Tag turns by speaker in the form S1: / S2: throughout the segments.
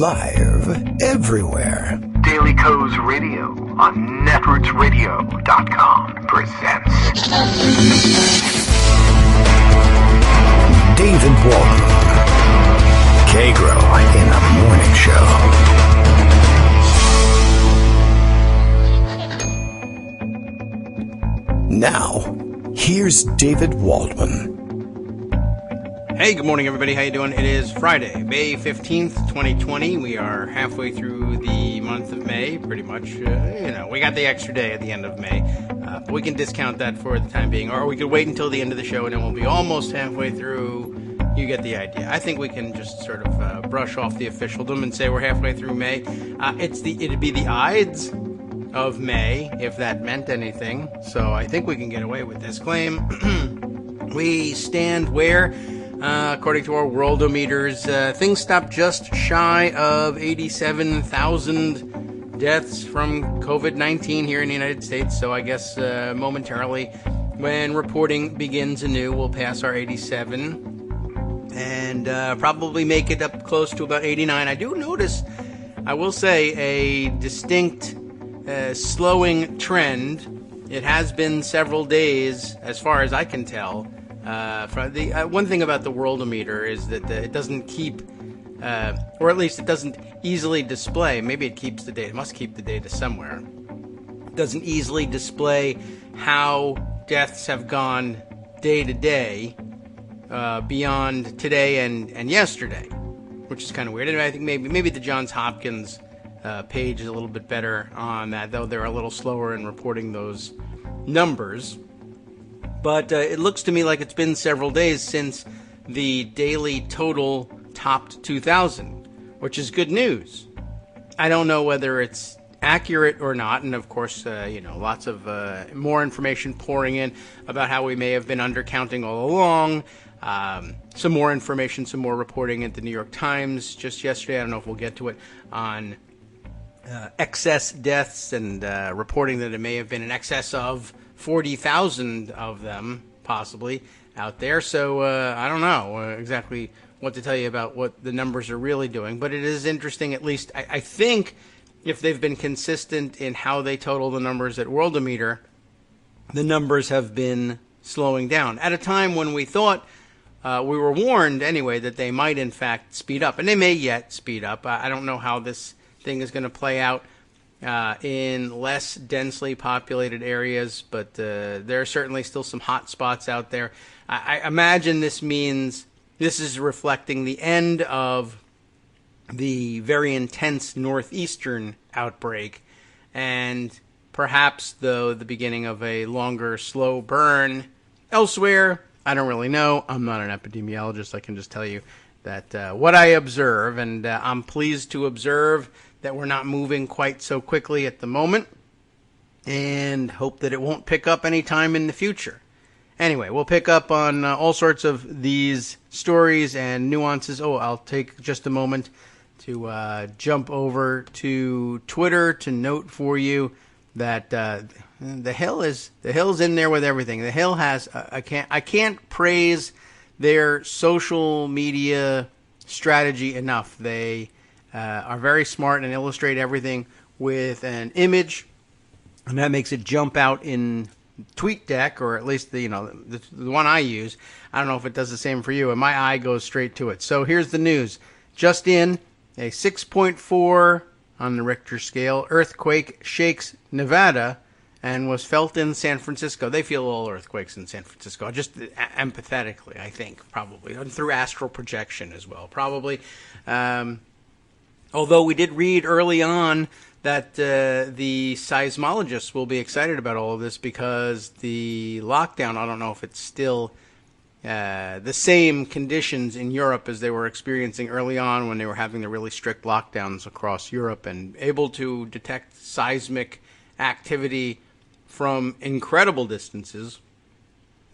S1: Live everywhere.
S2: Daily Co's Radio on netrootsradio.com presents
S1: David Walton. Kagro in the Morning Show. Now, here's David Waldman.
S3: Hey, good morning, everybody. How you doing? It is Friday, May 15th, 2020. We are halfway through the month of May, pretty much. We got the extra day at the end of May. We can discount that for the time being, or we could wait until the end of the show and then we'll be almost halfway through. You get the idea. I think we can just sort of brush off the officialdom and say we're halfway through May. It'd be the Ides of May, if that meant anything. So I think we can get away with this claim. We stand where, according to our worldometers, things stopped just shy of 87,000 deaths from COVID-19 here in the United States. So I guess momentarily, when reporting begins anew, we'll pass our 87 and probably make it up close to about 89. I do notice, I will say, a distinct slowing trend. It has been several days, as far as I can tell. From the one thing about the worldometer is that it doesn't keep, or at least it doesn't easily display. Maybe it keeps the data. It must keep the data somewhere. It doesn't easily display how deaths have gone day to day beyond today and yesterday, which is kind of weird. And I think maybe the Johns Hopkins page is a little bit better on that, though they're a little slower in reporting those numbers. But it looks to me like it's been several days since the daily total topped 2,000, which is good news. I don't know whether it's accurate or not, and of course, lots of more information pouring in about how we may have been undercounting all along. Some more information, some more reporting at the New York Times just yesterday. I don't know if we'll get to it on excess deaths and reporting that it may have been in excess of 40,000 of them, possibly, out there. So I don't know exactly what to tell you about what the numbers are really doing. But it is interesting, at least, I think, if they've been consistent in how they total the numbers at Worldometer, the numbers have been slowing down. At a time when we thought, we were warned anyway, that they might in fact speed up. And they may yet speed up. I don't know how this thing is going to play out in less densely populated areas, but there are certainly still some hot spots out there. I imagine this means this is reflecting the end of the very intense northeastern outbreak and perhaps, though, the beginning of a longer, slow burn elsewhere. I don't really know. I'm not an epidemiologist. I can just tell you that what I observe, and I'm pleased to observe that we're not moving quite so quickly at the moment, and hope that it won't pick up any time in the future. Anyway, we'll pick up on all sorts of these stories and nuances. Oh, I'll take just a moment to jump over to Twitter to note for you that the Hill's in there with everything. The Hill has I can't praise their social media strategy enough. They are very smart and illustrate everything with an image, and that makes it jump out in TweetDeck, or at least the one I use. I don't know if it does the same for you, and my eye goes straight to it. So here's the news. Just in, a 6.4 on the Richter scale earthquake shakes Nevada and was felt in San Francisco. They feel all earthquakes in San Francisco, just empathetically, I think, probably, and through astral projection as well, probably. Although we did read early on that the seismologists will be excited about all of this because the lockdown, I don't know if it's still the same conditions in Europe as they were experiencing early on when they were having the really strict lockdowns across Europe and able to detect seismic activity from incredible distances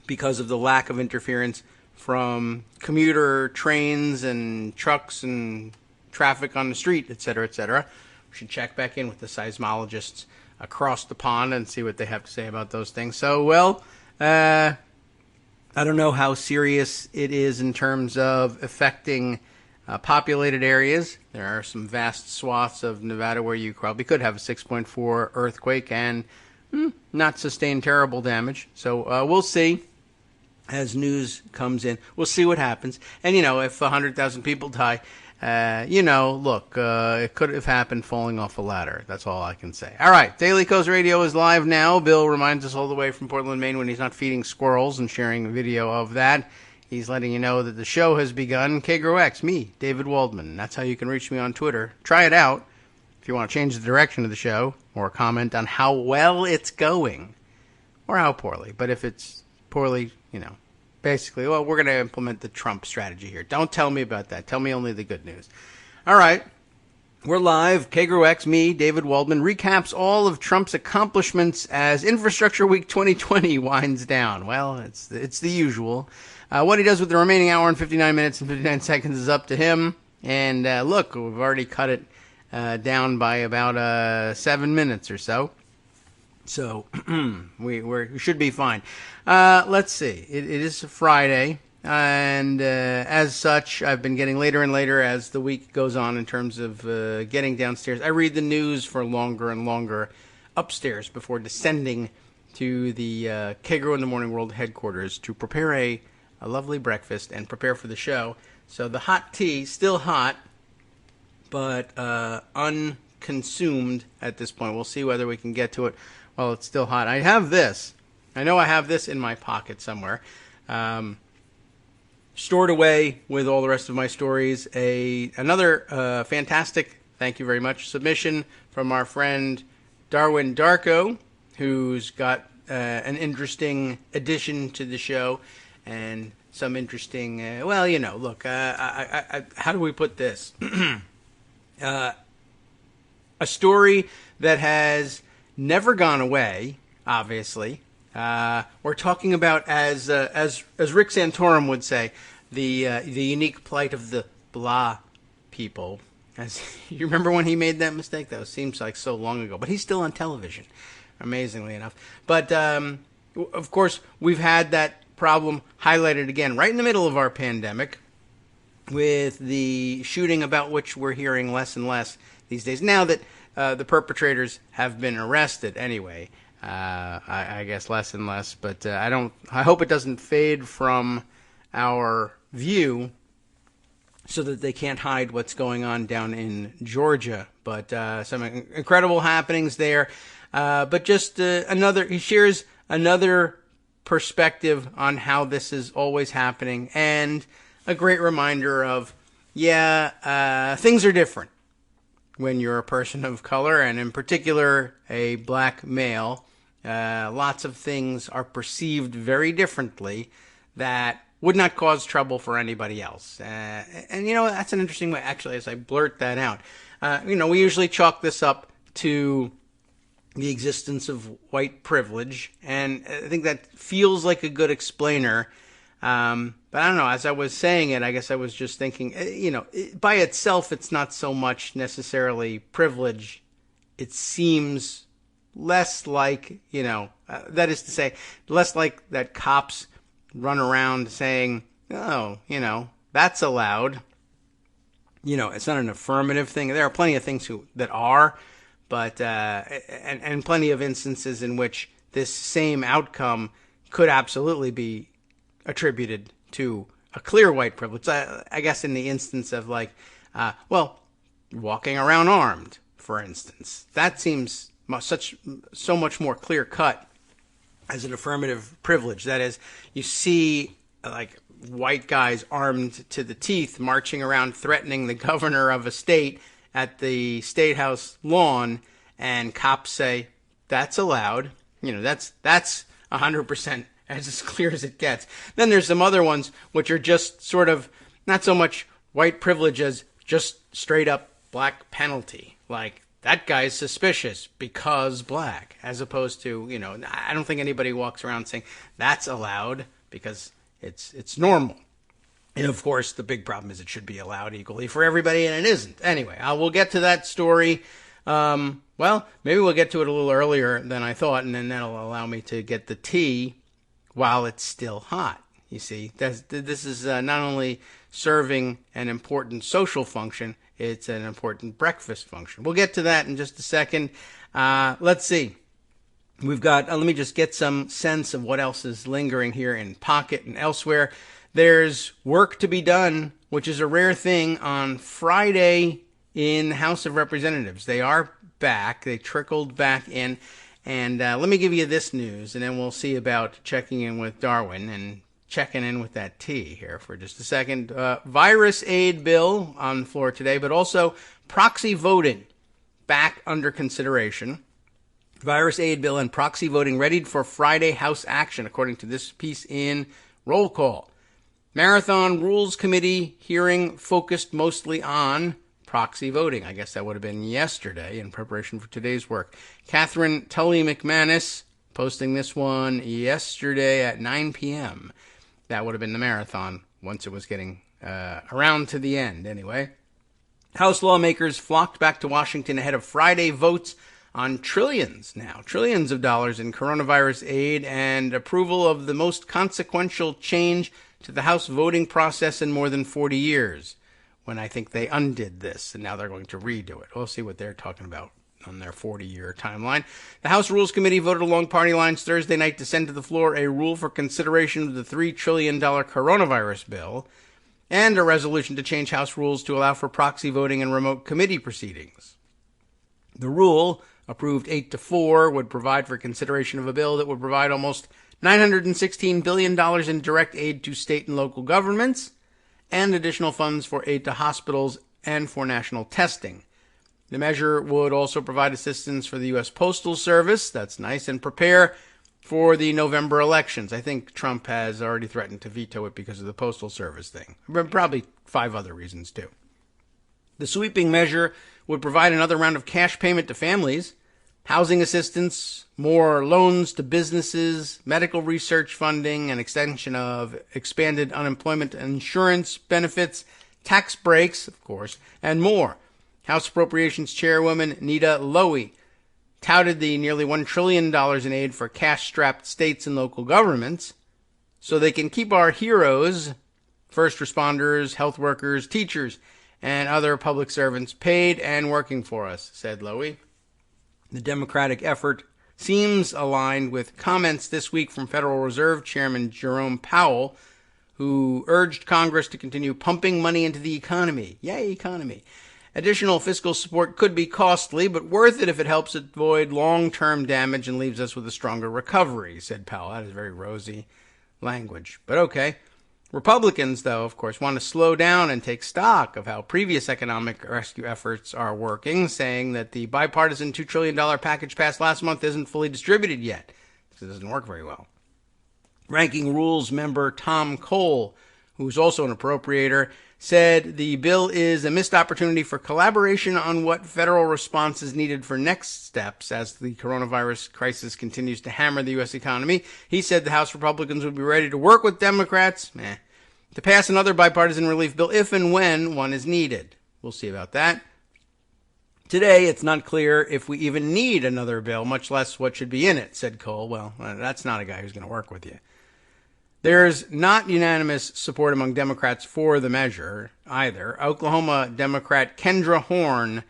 S3: because of the lack of interference from commuter trains and trucks and traffic on the street, et cetera, et cetera. We should check back in with the seismologists across the pond and see what they have to say about those things. So, well, I don't know how serious it is in terms of affecting populated areas. There are some vast swaths of Nevada where you probably could have a 6.4 earthquake and not sustain terrible damage. So we'll see as news comes in. We'll see what happens. And, if 100,000 people die, look, it could have happened falling off a ladder. That's all I can say. All right, Daily Kos Radio is live now. Bill reminds us all the way from Portland, Maine, when he's not feeding squirrels and sharing a video of that. He's letting you know that the show has begun. Kagro X, me, David Waldman. That's how you can reach me on Twitter. Try it out if you want to change the direction of the show or comment on how well it's going or how poorly. But if it's poorly, basically, well, we're going to implement the Trump strategy here. Don't tell me about that. Tell me only the good news. All right. We're live. Kagro X, me, David Waldman, recaps all of Trump's accomplishments as Infrastructure Week 2020 winds down. Well, it's the usual. What he does with the remaining hour and 59 minutes and 59 seconds is up to him. And look, we've already cut it down by about 7 minutes or so. So we should be fine. Let's see. It is Friday. And as such, I've been getting later and later as the week goes on in terms of getting downstairs. I read the news for longer and longer upstairs before descending to the Kagro in the Morning World headquarters to prepare a lovely breakfast and prepare for the show. So the hot tea, still hot, but unconsumed at this point. We'll see whether we can get to it while it's still hot. I have this. I know I have this in my pocket somewhere. Stored away with all the rest of my stories. Another fantastic, thank you very much, submission from our friend Darwin Darko, who's got an interesting addition to the show and some interesting, look, how do we put this? A story that has never gone away, obviously. We're talking about, as Rick Santorum would say, the unique plight of the blah people. As you remember when he made that mistake? That seems like so long ago, but he's still on television, amazingly enough. But of course, we've had that problem highlighted again right in the middle of our pandemic with the shooting about which we're hearing less and less these days. Now that the perpetrators have been arrested, anyway. I guess less and less, but I hope it doesn't fade from our view so that they can't hide what's going on down in Georgia. But some incredible happenings there. But just he shares another perspective on how this is always happening, and a great reminder of, things are different when you're a person of color, and in particular a black male. Lots of things are perceived very differently that would not cause trouble for anybody else. And that's an interesting way, actually, as I blurt that out. We usually chalk this up to the existence of white privilege, and I think that feels like a good explainer. But I don't know, as I was saying it, I guess I was just thinking, by itself, it's not so much necessarily privilege. It seems less like, that is to say, less like that cops run around saying, oh, that's allowed. It's not an affirmative thing. There are plenty of things that are, but, and plenty of instances in which this same outcome could absolutely be attributed to a clear white privilege. I guess in the instance of walking around armed, for instance, that seems so much more clear cut as an affirmative privilege. That is, you see white guys armed to the teeth marching around threatening the governor of a state at the State House lawn, and cops say that's allowed. That's 100% as clear as it gets. Then there's some other ones which are just sort of not so much white privilege as just straight up black penalty. Like, that guy's suspicious because black, as opposed to, I don't think anybody walks around saying that's allowed because it's normal. And of course, the big problem is it should be allowed equally for everybody, and it isn't. Anyway, we'll get to that story. Maybe we'll get to it a little earlier than I thought, and then that'll allow me to get the tea while it's still hot. You see, this is not only serving an important social function. It's an important breakfast function. We'll get to that in just a second. Let's see. We've got, let me just get some sense of what else is lingering here in Pocket and elsewhere. There's work to be done, which is a rare thing, on Friday in the House of Representatives. They are back. They trickled back in. And let me give you this news, and then we'll see about checking in with Darwin and checking in with that tea here for just a second. Virus aid bill on the floor today, but also proxy voting back under consideration. Virus aid bill and proxy voting readied for Friday House action, according to this piece in Roll Call. Marathon Rules Committee hearing focused mostly on proxy voting. I guess that would have been yesterday in preparation for today's work. Catherine Tully McManus posting this one yesterday at 9 p.m. That would have been the marathon once it was getting around to the end anyway. House lawmakers flocked back to Washington ahead of Friday votes on trillions of dollars in coronavirus aid and approval of the most consequential change to the House voting process in more than 40 years, when I think they undid this, and now they're going to redo it. We'll see what they're talking about on their 40-year timeline. The House Rules Committee voted along party lines Thursday night to send to the floor a rule for consideration of the $3 trillion coronavirus bill and a resolution to change House rules to allow for proxy voting and remote committee proceedings. The rule, approved 8-4, would provide for consideration of a bill that would provide almost $916 billion in direct aid to state and local governments and additional funds for aid to hospitals and for national testing. The measure would also provide assistance for the U.S. Postal Service, that's nice, and prepare for the November elections. I think Trump has already threatened to veto it because of the Postal Service thing. Probably 5 other reasons, too. The sweeping measure would provide another round of cash payment to families, housing assistance, more loans to businesses, medical research funding, an extension of expanded unemployment insurance benefits, tax breaks, of course, and more. House Appropriations Chairwoman Nita Lowey touted the nearly $1 trillion in aid for cash-strapped states and local governments so they can keep our heroes, first responders, health workers, teachers, and other public servants paid and working for us, said Lowey. The Democratic effort seems aligned with comments this week from Federal Reserve Chairman Jerome Powell, who urged Congress to continue pumping money into the economy. Yay, economy. Additional fiscal support could be costly, but worth it if it helps avoid long-term damage and leaves us with a stronger recovery, said Powell. That is very rosy language, but okay. Republicans, though, of course, want to slow down and take stock of how previous economic rescue efforts are working, saying that the bipartisan $2 trillion package passed last month isn't fully distributed yet, because it doesn't work very well. Ranking Rules member Tom Cole, who's also an appropriator, said the bill is a missed opportunity for collaboration on what federal response is needed for next steps as the coronavirus crisis continues to hammer the U.S. economy. He said the House Republicans would be ready to work with Democrats to pass another bipartisan relief bill if and when one is needed. We'll see about that. Today, it's not clear if we even need another bill, much less what should be in it, said Cole. Well, that's not a guy who's going to work with you. There's not unanimous support among Democrats for the measure either. Oklahoma Democrat Kendra Horn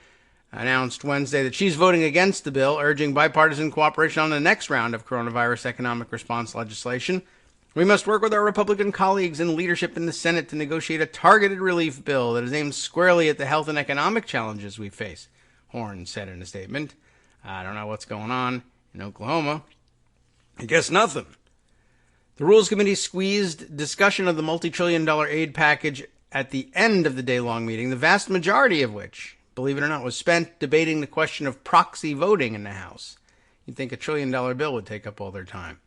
S3: announced Wednesday that she's voting against the bill, urging bipartisan cooperation on the next round of coronavirus economic response legislation. We must work with our Republican colleagues and leadership in the Senate to negotiate a targeted relief bill that is aimed squarely at the health and economic challenges we face, Horn said in a statement. I don't know what's going on in Oklahoma. I guess nothing. The Rules Committee squeezed discussion of the multi-trillion-dollar aid package at the end of the day-long meeting, the vast majority of which, believe it or not, was spent debating the question of proxy voting in the House. You'd think a $1 trillion bill would take up all their time.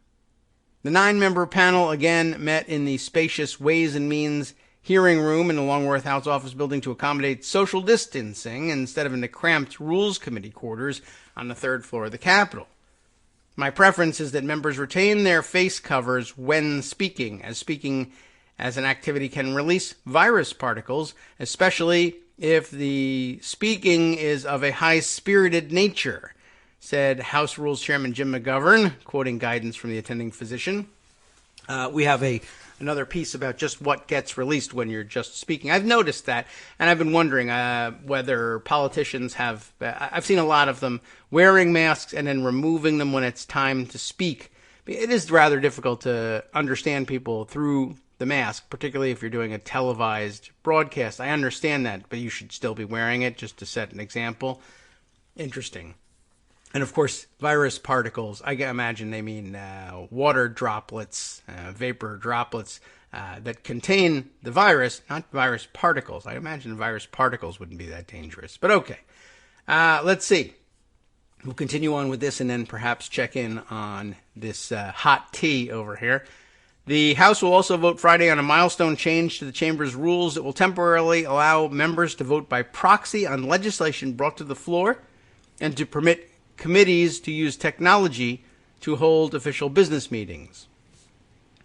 S3: The 9-member panel again met in the spacious Ways and Means hearing room in the Longworth House Office building to accommodate social distancing instead of in the cramped Rules Committee quarters on the 3rd floor of the Capitol. My preference is that members retain their face covers when speaking as an activity can release virus particles, especially if the speaking is of a high-spirited nature, said House Rules Chairman Jim McGovern, quoting guidance from the attending physician. We have a another piece about just what gets released when you're just speaking. I've noticed that, and I've been wondering whether politicians have. I've seen a lot of them wearing masks and then removing them when it's time to speak. It is rather difficult to understand people through the mask, particularly if you're doing a televised broadcast. I understand that, but you should still be wearing it just to set an example. Interesting. And of course, virus particles, I imagine they mean water droplets, vapor droplets that contain the virus, not virus particles. I imagine virus particles wouldn't be that dangerous. But okay, let's see. We'll continue on with this and then perhaps check in on this hot tea over here. The House will also vote Friday on a milestone change to the chamber's rules that will temporarily allow members to vote by proxy on legislation brought to the floor and to permit committees to use technology to hold official business meetings.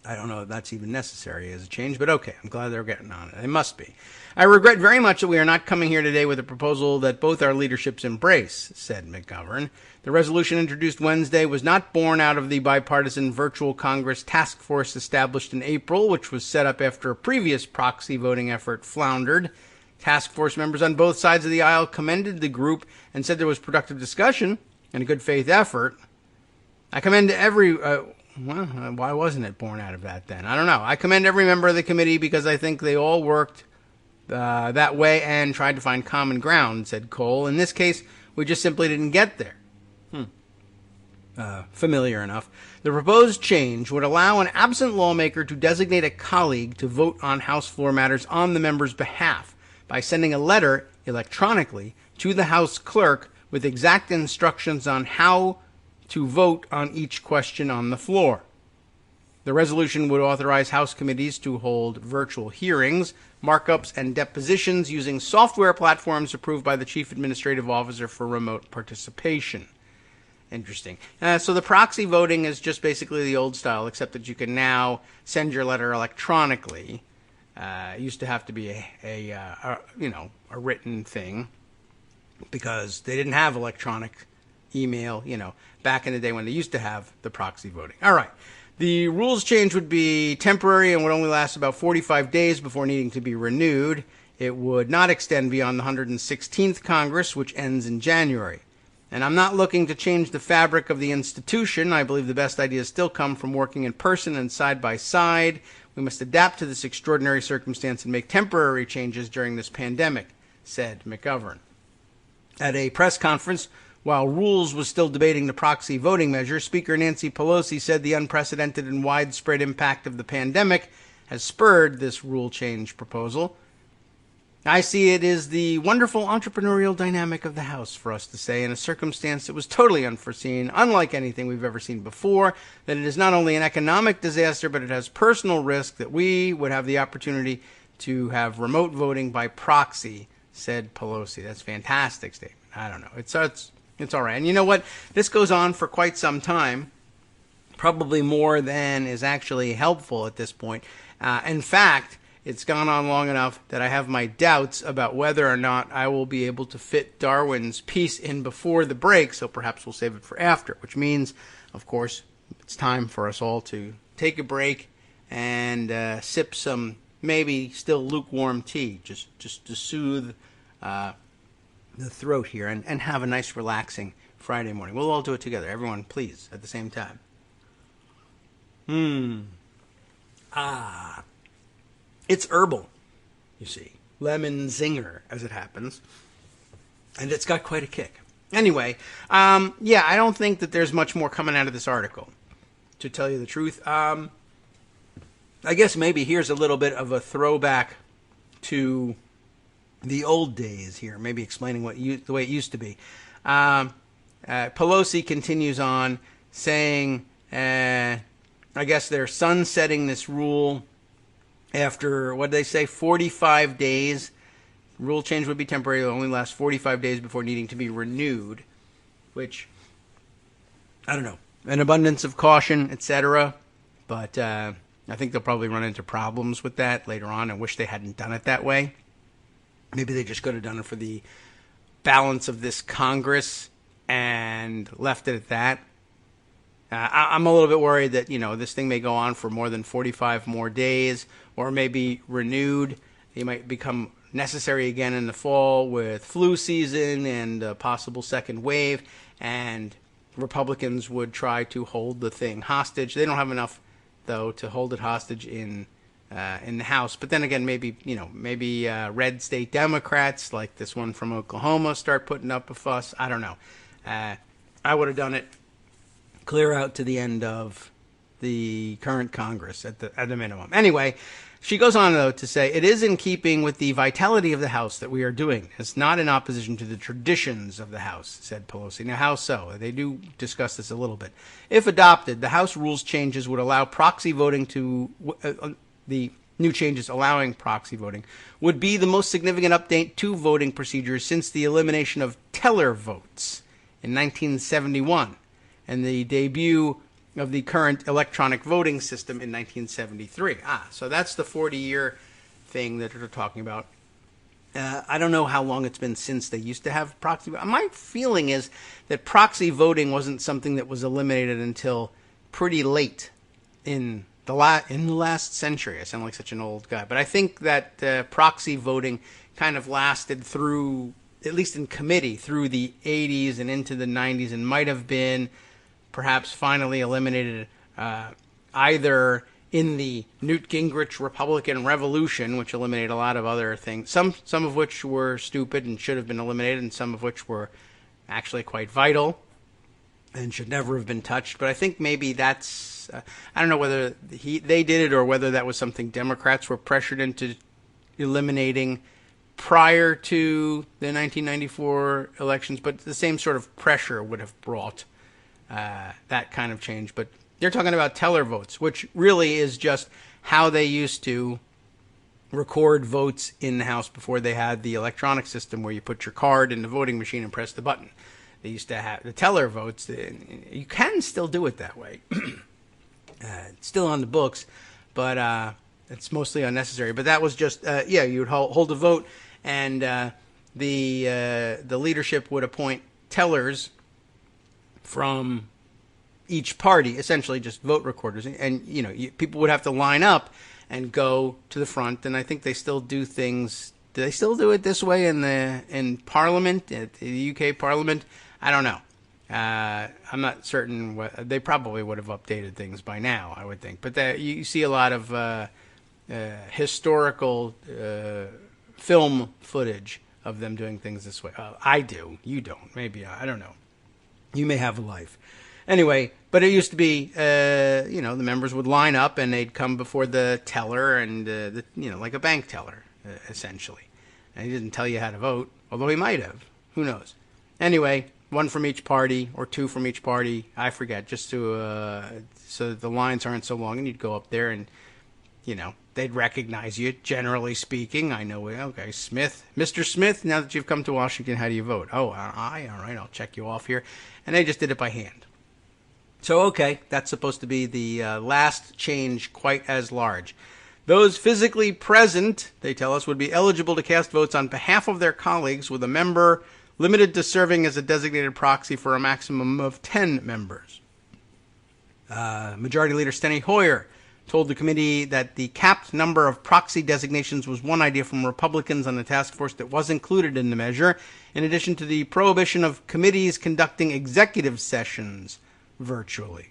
S3: I don't know if that's even necessary as a change, but okay, I'm glad they're getting on it. They must be. I regret very much that we are not coming here today with a proposal that both our leaderships embrace, said McGovern. The resolution introduced Wednesday was not born out of the bipartisan virtual Congress task force established in April, which was set up after a previous proxy voting effort floundered. Task force members on both sides of the aisle commended the group and said there was productive discussion and a good faith effort. I commend every... why wasn't it born out of that then? I don't know. I commend every member of the committee because I think they all worked that way and tried to find common ground, said Cole. In this case, we just simply didn't get there. Familiar enough. The proposed change would allow an absent lawmaker to designate a colleague to vote on House floor matters on the member's behalf by sending a letter electronically to the House clerk with exact instructions on how to vote on each question on the floor. The resolution would authorize House committees to hold virtual hearings, markups, and depositions using software platforms approved by the Chief Administrative Officer for remote participation. Interesting. So the proxy voting is just basically the old style, except that you can now send your letter electronically. It used to have to be a written thing because they didn't have electronic email, back in the day when they used to have the proxy voting. All right. The rules change would be temporary and would only last about 45 days before needing to be renewed. It would not extend beyond the 116th Congress, which ends in January. And I'm not looking to change the fabric of the institution. I believe the best ideas still come from working in person and side by side. We must adapt to this extraordinary circumstance and make temporary changes during this pandemic, said McGovern. At a press conference, while Rules was still debating the proxy voting measure, Speaker Nancy Pelosi said the unprecedented and widespread impact of the pandemic has spurred this rule change proposal. I see it as the wonderful entrepreneurial dynamic of the House for us to say, in a circumstance that was totally unforeseen, unlike anything we've ever seen before, that it is not only an economic disaster, but it has personal risk that we would have the opportunity to have remote voting by proxy, said Pelosi. That's a fantastic statement. I don't know. It's all right. And you know what? This goes on for quite some time, probably more than is actually helpful at this point. In fact, it's gone on long enough that I have my doubts about whether or not I will be able to fit Darwin's piece in before the break, so perhaps we'll save it for after, which means, of course, it's time for us all to take a break and sip some maybe still lukewarm tea, just to soothe the throat here and have a nice relaxing Friday morning. We'll all do it together. Everyone, please, at the same time. It's herbal, you see. Lemon zinger, as it happens. And it's got quite a kick. Anyway, I don't think that there's much more coming out of this article, to tell you the truth. I guess maybe here's a little bit of a throwback to the old days here, maybe explaining the way it used to be. Pelosi continues on saying, I guess they're sunsetting this rule after, what did they say, 45 days. Rule change would be temporary. It will only last 45 days before needing to be renewed, which, I don't know, an abundance of caution, etc. But I think they'll probably run into problems with that later on. I wish they hadn't done it that way. Maybe they just could have done it for the balance of this Congress and left it at that. I'm a little bit worried that, this thing may go on for more than 45 more days, or may be renewed. It might become necessary again in the fall with flu season and a possible second wave, and Republicans would try to hold the thing hostage. They don't have enough, though, to hold it hostage in the House. But then again, maybe red state Democrats like this one from Oklahoma start putting up a fuss. I don't know. I would have done it clear out to the end of the current Congress at the minimum. Anyway, she goes on, though, to say, it is in keeping with the vitality of the House that we are doing. It's not in opposition to the traditions of the House, said Pelosi. Now, how so? They do discuss this a little bit. If adopted, the House rules changes would allow proxy voting to the new changes allowing proxy voting would be the most significant update to voting procedures since the elimination of teller votes in 1971 and the debut of the current electronic voting system in 1973. So that's the 40-year thing that they're talking about. I don't know how long it's been since they used to have proxy voting. My feeling is that proxy voting wasn't something that was eliminated until pretty late in the last century. I sound like such an old guy. But I think that proxy voting kind of lasted through, at least in committee, through the 80s and into the 90s, and might have been perhaps finally eliminated either in the Newt Gingrich Republican Revolution, which eliminated a lot of other things, some of which were stupid and should have been eliminated, and some of which were actually quite vital and should never have been touched. But I think maybe that's, I don't know whether they did it or whether that was something Democrats were pressured into eliminating prior to the 1994 elections, but the same sort of pressure would have brought that kind of change. But they're talking about teller votes, which really is just how they used to record votes in the House before they had the electronic system where you put your card in the voting machine and press the button. They used to have the teller votes. You can still do it that way. It's still on the books, but it's mostly unnecessary. But that was just, you would hold a vote, and the leadership would appoint tellers from each party, essentially just vote recorders, and people would have to line up and go to the front. And I think they still do things. Do they still do it this way in Parliament, at the UK Parliament? I don't know. I'm not certain. They probably would have updated things by now, I would think. But you see a lot of historical film footage of them doing things this way. I do. You don't. Maybe. I don't know. You may have a life. Anyway, but it used to be, the members would line up and they'd come before the teller and, like a bank teller, essentially. And he didn't tell you how to vote, although he might have. Who knows? Anyway, one from each party or two from each party, I forget, just to so that the lines aren't so long, and you'd go up there and, they'd recognize you, generally speaking. I know, okay, Smith, Mr. Smith, now that you've come to Washington, how do you vote? Oh, all right, I'll check you off here. And they just did it by hand. So, okay, that's supposed to be the last change quite as large. Those physically present, they tell us, would be eligible to cast votes on behalf of their colleagues, with a member limited to serving as a designated proxy for a maximum of 10 members. Majority Leader Steny Hoyer told the committee that the capped number of proxy designations was one idea from Republicans on the task force that was included in the measure, in addition to the prohibition of committees conducting executive sessions virtually.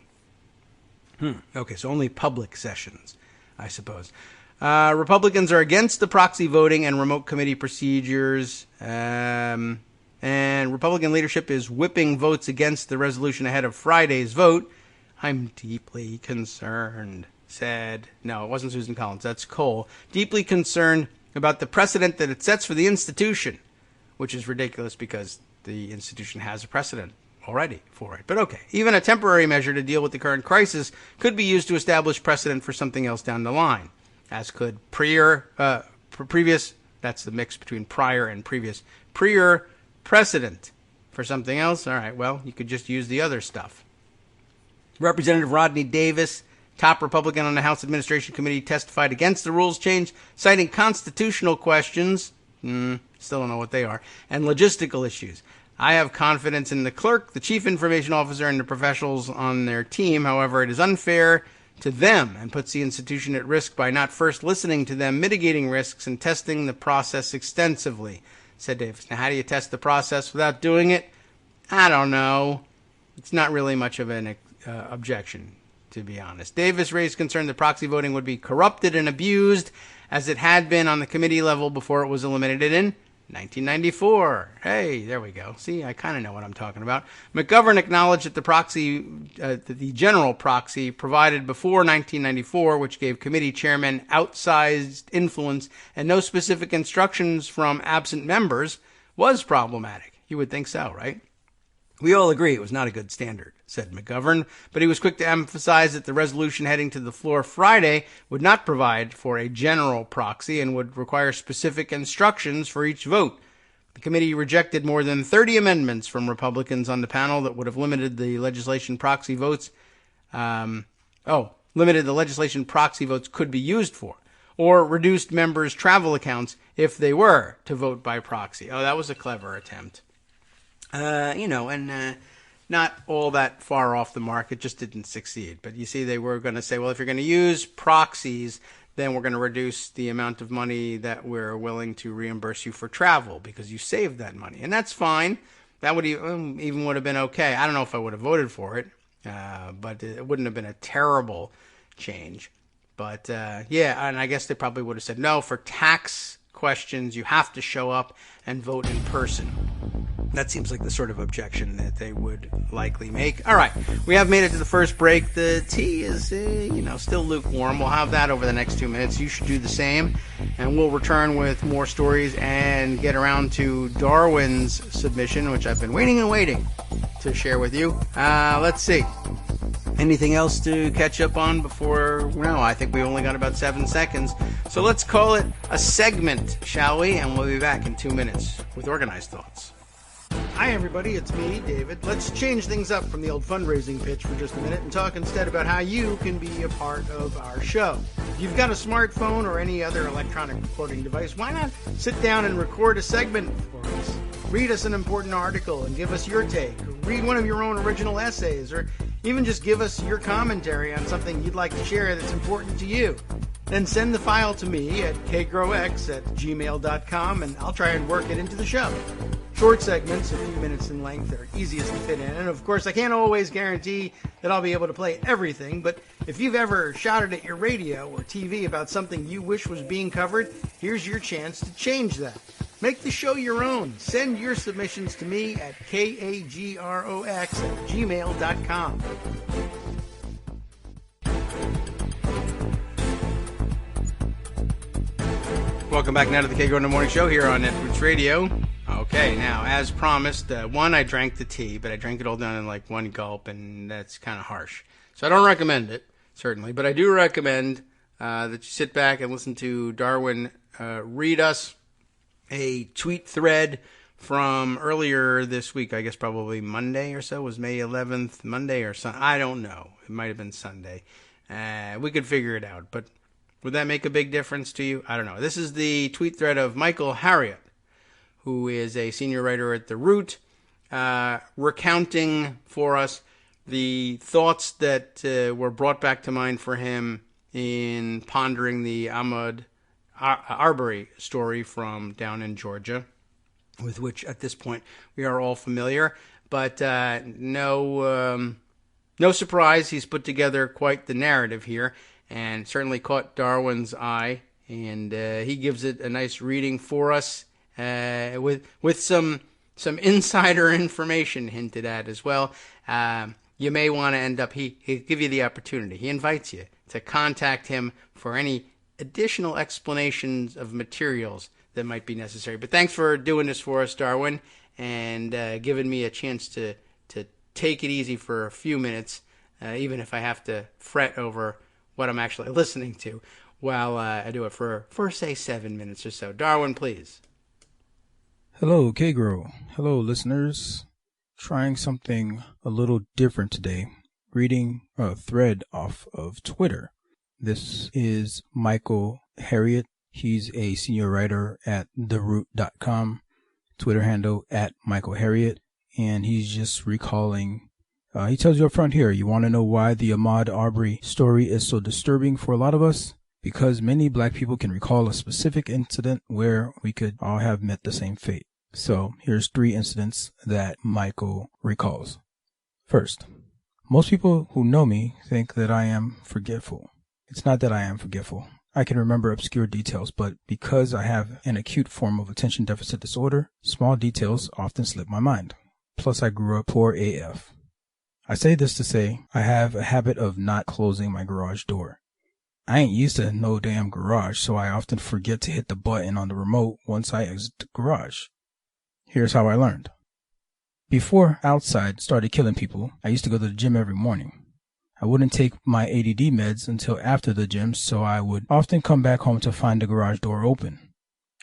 S3: Okay, so only public sessions, I suppose. Republicans are against the proxy voting and remote committee procedures, and Republican leadership is whipping votes against the resolution ahead of Friday's vote. I'm deeply concerned, said, no, it wasn't Susan Collins, that's Cole, deeply concerned about the precedent that it sets for the institution, which is ridiculous because the institution has a precedent already for it. But okay, even a temporary measure to deal with the current crisis could be used to establish precedent for something else down the line, as could previous, that's the mix between prior and previous, prior precedent for something else. All right, well, you could just use the other stuff. Representative Rodney Davis, top Republican on the House Administration Committee, testified against the rules change, citing constitutional questions, still don't know what they are, and logistical issues. I have confidence in the clerk, the chief information officer, and the professionals on their team. However, it is unfair to them and puts the institution at risk by not first listening to them, mitigating risks, and testing the process extensively, said Davis. Now, how do you test the process without doing it? I don't know. It's not really much of an objection, to be honest. Davis raised concern that proxy voting would be corrupted and abused, as it had been on the committee level before it was eliminated in 1994. Hey, there we go. See, I kind of know what I'm talking about. McGovern acknowledged that the general proxy provided before 1994, which gave committee chairmen outsized influence and no specific instructions from absent members, was problematic. You would think so, right? We all agree it was not a good standard, said McGovern, but he was quick to emphasize that the resolution heading to the floor Friday would not provide for a general proxy and would require specific instructions for each vote. The committee rejected more than 30 amendments from Republicans on the panel that would have limited the legislation proxy votes could be used for, or reduced members' travel accounts if they were to vote by proxy. Oh, that was a clever attempt. Not all that far off the mark. It just didn't succeed. But you see, they were going to say, well, if you're going to use proxies, then we're going to reduce the amount of money that we're willing to reimburse you for travel because you saved that money. And that's fine. That would even would have been okay. I don't know if I would have voted for it, but it wouldn't have been a terrible change. But, and I guess they probably would have said, no, for tax questions, you have to show up and vote in person. That seems like the sort of objection that they would likely make. All right, we have made it to the first break. The tea is, still lukewarm. We'll have that over the next 2 minutes. You should do the same, and we'll return with more stories and get around to Darwin's submission, which I've been waiting to share with you. Let's see. Anything else to catch up on before? No, I think we only got about 7 seconds. So let's call it a segment, shall we? And we'll be back in 2 minutes with Organized Thoughts. Hi, everybody. It's me, David. Let's change things up from the old fundraising pitch for just a minute and talk instead about how you can be a part of our show. If you've got a smartphone or any other electronic recording device, why not sit down and record a segment for us? Read us an important article and give us your take. Or read one of your own original essays, or even just give us your commentary on something you'd like to share that's important to you. Then send the file to me at kagrox@gmail.com, and I'll try and work it into the show. Short segments, a few minutes in length, are easiest to fit in. And of course, I can't always guarantee that I'll be able to play everything, but if you've ever shouted at your radio or TV about something you wish was being covered, here's your chance to change that. Make the show your own. Send your submissions to me at kagrox@gmail.com. Welcome back now to the Kagro in the Morning Show here on Netroots Radio. Okay, now, as promised, I drank the tea, but I drank it all down in like one gulp, and that's kind of harsh. So I don't recommend it, certainly, but I do recommend that you sit back and listen to Darwin read us a tweet thread from earlier this week. I guess probably Monday or so. Was May 11th Monday or Sunday? I don't know. It might have been Sunday. We could figure it out, but would that make a big difference to you? I don't know. This is the tweet thread of Michael Harriot, who is a senior writer at The Root, recounting for us the thoughts that were brought back to mind for him in pondering the Ahmaud Arbery story from down in Georgia, with which at this point we are all familiar. But no surprise, he's put together quite the narrative here, and certainly caught Darwin's eye, and he gives it a nice reading for us, with some insider information hinted at as well. You may want to end up, he'll give you the opportunity. He invites you to contact him for any additional explanations of materials that might be necessary. But thanks for doing this for us, Darwin, and giving me a chance to take it easy for a few minutes, even if I have to fret over what I'm actually listening to while I do it for say 7 minutes or so. Darwin, please.
S4: Hello, Kagro. Hello, listeners. Trying something a little different today. Reading a thread off of Twitter. This is Michael Harriot. He's a senior writer at theroot.com. Twitter handle at Michael Harriot. and he's just recalling. He tells you up front here, you want to know why the Ahmaud Arbery story is so disturbing for a lot of us? Because many black people can recall a specific incident where we could all have met the same fate. So here's 3 incidents that Michael recalls. First, most people who know me think that I am forgetful. It's not that I am forgetful. I can remember obscure details, but because I have an acute form of attention deficit disorder, small details often slip my mind. Plus, I grew up poor AF. I say this to say I have a habit of not closing my garage door. I ain't used to no damn garage, so I often forget to hit the button on the remote once I exit the garage. Here's how I learned. Before outside started killing people, I used to go to the gym every morning. I wouldn't take my ADD meds until after the gym, so I would often come back home to find the garage door open.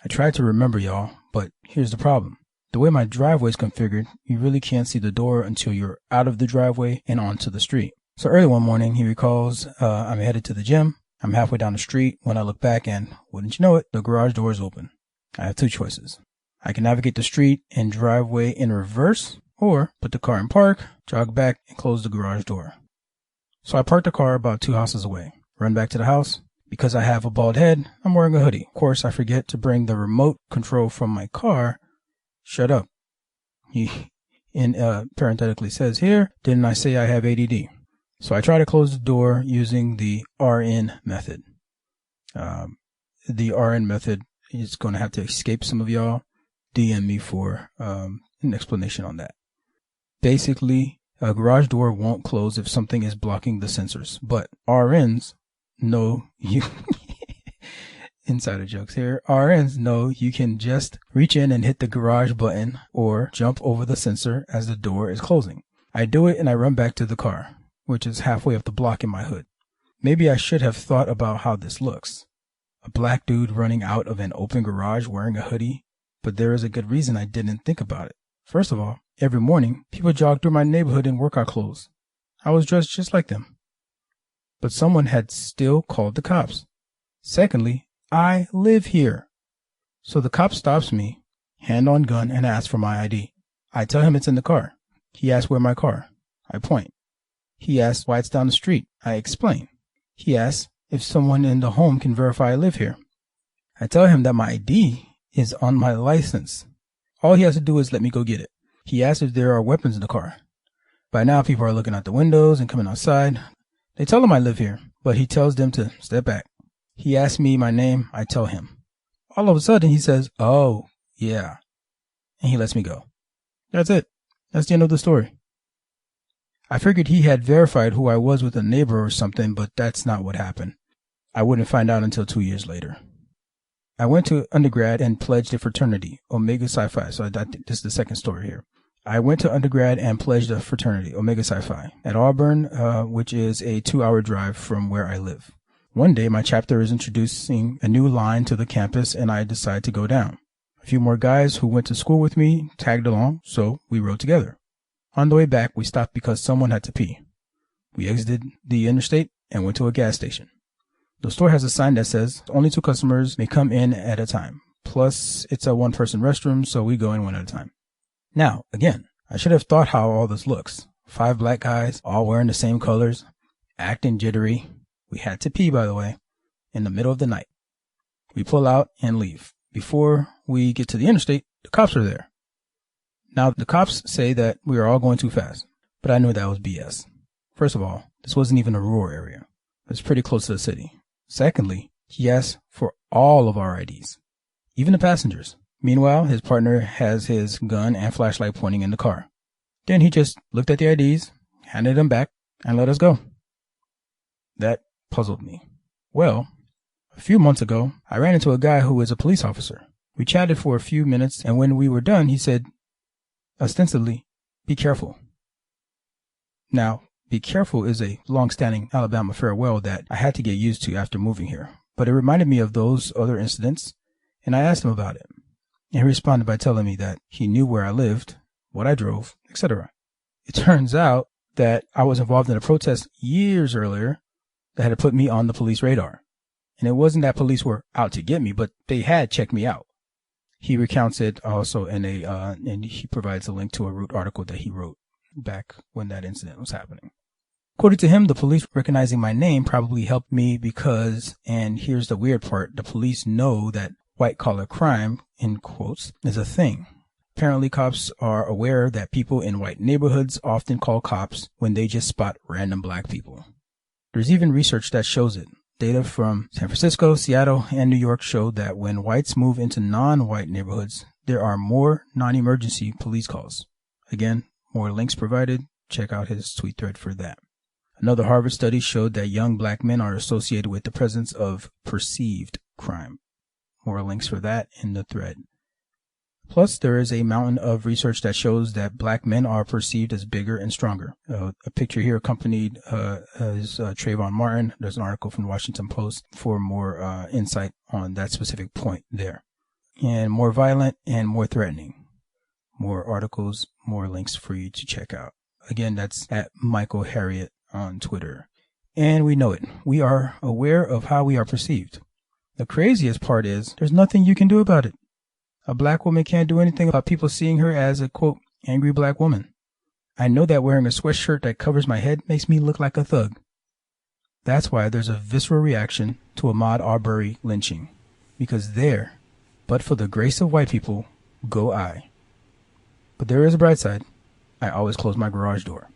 S4: I tried to remember, y'all, but here's the problem. The way my driveway is configured, you really can't see the door until you're out of the driveway and onto the street. So early one morning, he recalls, I'm headed to the gym. I'm halfway down the street when I look back and, wouldn't you know it, the garage door is open. I have 2 choices. I can navigate the street and driveway in reverse, or put the car in park, jog back, and close the garage door. So I parked the car about 2 houses away, run back to the house. Because I have a bald head, I'm wearing a hoodie. Of course, I forget to bring the remote control from my car. Shut up. He parenthetically says here, didn't I say I have ADD? So I try to close the door using the RN method. The RN method is going to have to escape some of y'all. DM me for an explanation on that. Basically, a garage door won't close if something is blocking the sensors, but RNs know you. Insider jokes here. RNs know you can just reach in and hit the garage button or jump over the sensor as the door is closing. I do it and I run back to the car, which is halfway up the block in my hood. Maybe I should have thought about how this looks. A black dude running out of an open garage wearing a hoodie, but there is a good reason I didn't think about it. First of all, every morning, people jog through my neighborhood in workout clothes. I was dressed just like them. But someone had still called the cops. Secondly, I live here. So the cop stops me, hand on gun, and asks for my ID. I tell him it's in the car. He asks where my car. I point. He asks why it's down the street. I explain. He asks if someone in the home can verify I live here. I tell him that my ID is on my license. All he has to do is let me go get it. He asks if there are weapons in the car. By now, people are looking out the windows and coming outside. They tell him I live here, but he tells them to step back. He asks me my name. I tell him. All of a sudden, he says, "Oh, yeah." And he lets me go. That's it. That's the end of the story. I figured he had verified who I was with a neighbor or something, but that's not what happened. I wouldn't find out until 2 years later. I went to undergrad and pledged a fraternity, Omega Psi Phi. So this is the second story here. I went to undergrad and pledged a fraternity, Omega Psi Phi, at Auburn, which is a 2-hour drive from where I live. One day, my chapter is introducing a new line to the campus, and I decide to go down. A few more guys who went to school with me tagged along, so we rode together. On the way back, we stopped because someone had to pee. We exited the interstate and went to a gas station. The store has a sign that says only 2 customers may come in at a time. Plus, it's a 1-person restroom, so we go in 1 at a time. Now, again, I should have thought how all this looks. 5 black guys, all wearing the same colors, acting jittery. We had to pee, by the way, in the middle of the night. We pull out and leave. Before we get to the interstate, the cops are there. Now, the cops say that we are all going too fast, but I knew that was BS. First of all, this wasn't even a rural area. It was pretty close to the city. Secondly, he asked for all of our IDs, even the passengers. Meanwhile, his partner has his gun and flashlight pointing in the car. Then he just looked at the IDs, handed them back, and let us go. That puzzled me. Well, a few months ago, I ran into a guy who is a police officer. We chatted for a few minutes, and when we were done, he said, ostensibly, "Be careful." Now, "be careful" is a long-standing Alabama farewell that I had to get used to after moving here, but it reminded me of those other incidents, and I asked him about it. And he responded by telling me that he knew where I lived, what I drove, etc. It turns out that I was involved in a protest years earlier that had put me on the police radar. And it wasn't that police were out to get me, but they had checked me out. He recounts it also in and he provides a link to a Root article that he wrote back when that incident was happening. According to him, the police recognizing my name probably helped me because, and here's the weird part, the police know that white-collar crime, in quotes, is a thing. Apparently, cops are aware that people in white neighborhoods often call cops when they just spot random black people. There's even research that shows it. Data from San Francisco, Seattle, and New York show that when whites move into non-white neighborhoods, there are more non-emergency police calls. Again, more links provided. Check out his tweet thread for that. Another Harvard study showed that young black men are associated with the presence of perceived crime. More links for that in the thread. Plus, there is a mountain of research that shows that black men are perceived as bigger and stronger. A picture here accompanied is Trayvon Martin. There's an article from the Washington Post for more insight on that specific point there. And more violent and more threatening. More articles, more links for you to check out. Again, that's at Michael Harriot on Twitter. And we know it. We are aware of how we are perceived. The craziest part is there's nothing you can do about it. A black woman can't do anything about people seeing her as a, quote, angry black woman. I know that wearing a sweatshirt that covers my head makes me look like a thug. That's why there's a visceral reaction to Ahmaud Arbery lynching. Because there, but for the grace of white people, go I. But there is a bright side. I always close my garage door.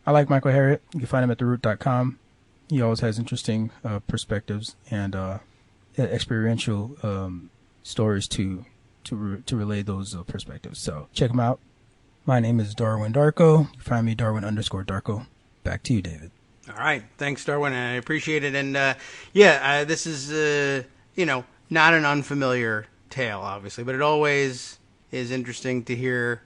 S4: I like Michael Harriot. You can find him at theroot.com. He always has interesting perspectives and experiential stories to relay those perspectives. So check him out. My name is Darwin Darko. You can find me Darwin_Darko. Back to you, David.
S3: All right. Thanks, Darwin. I appreciate it. And this is, not an unfamiliar tale, obviously, but it always is interesting to hear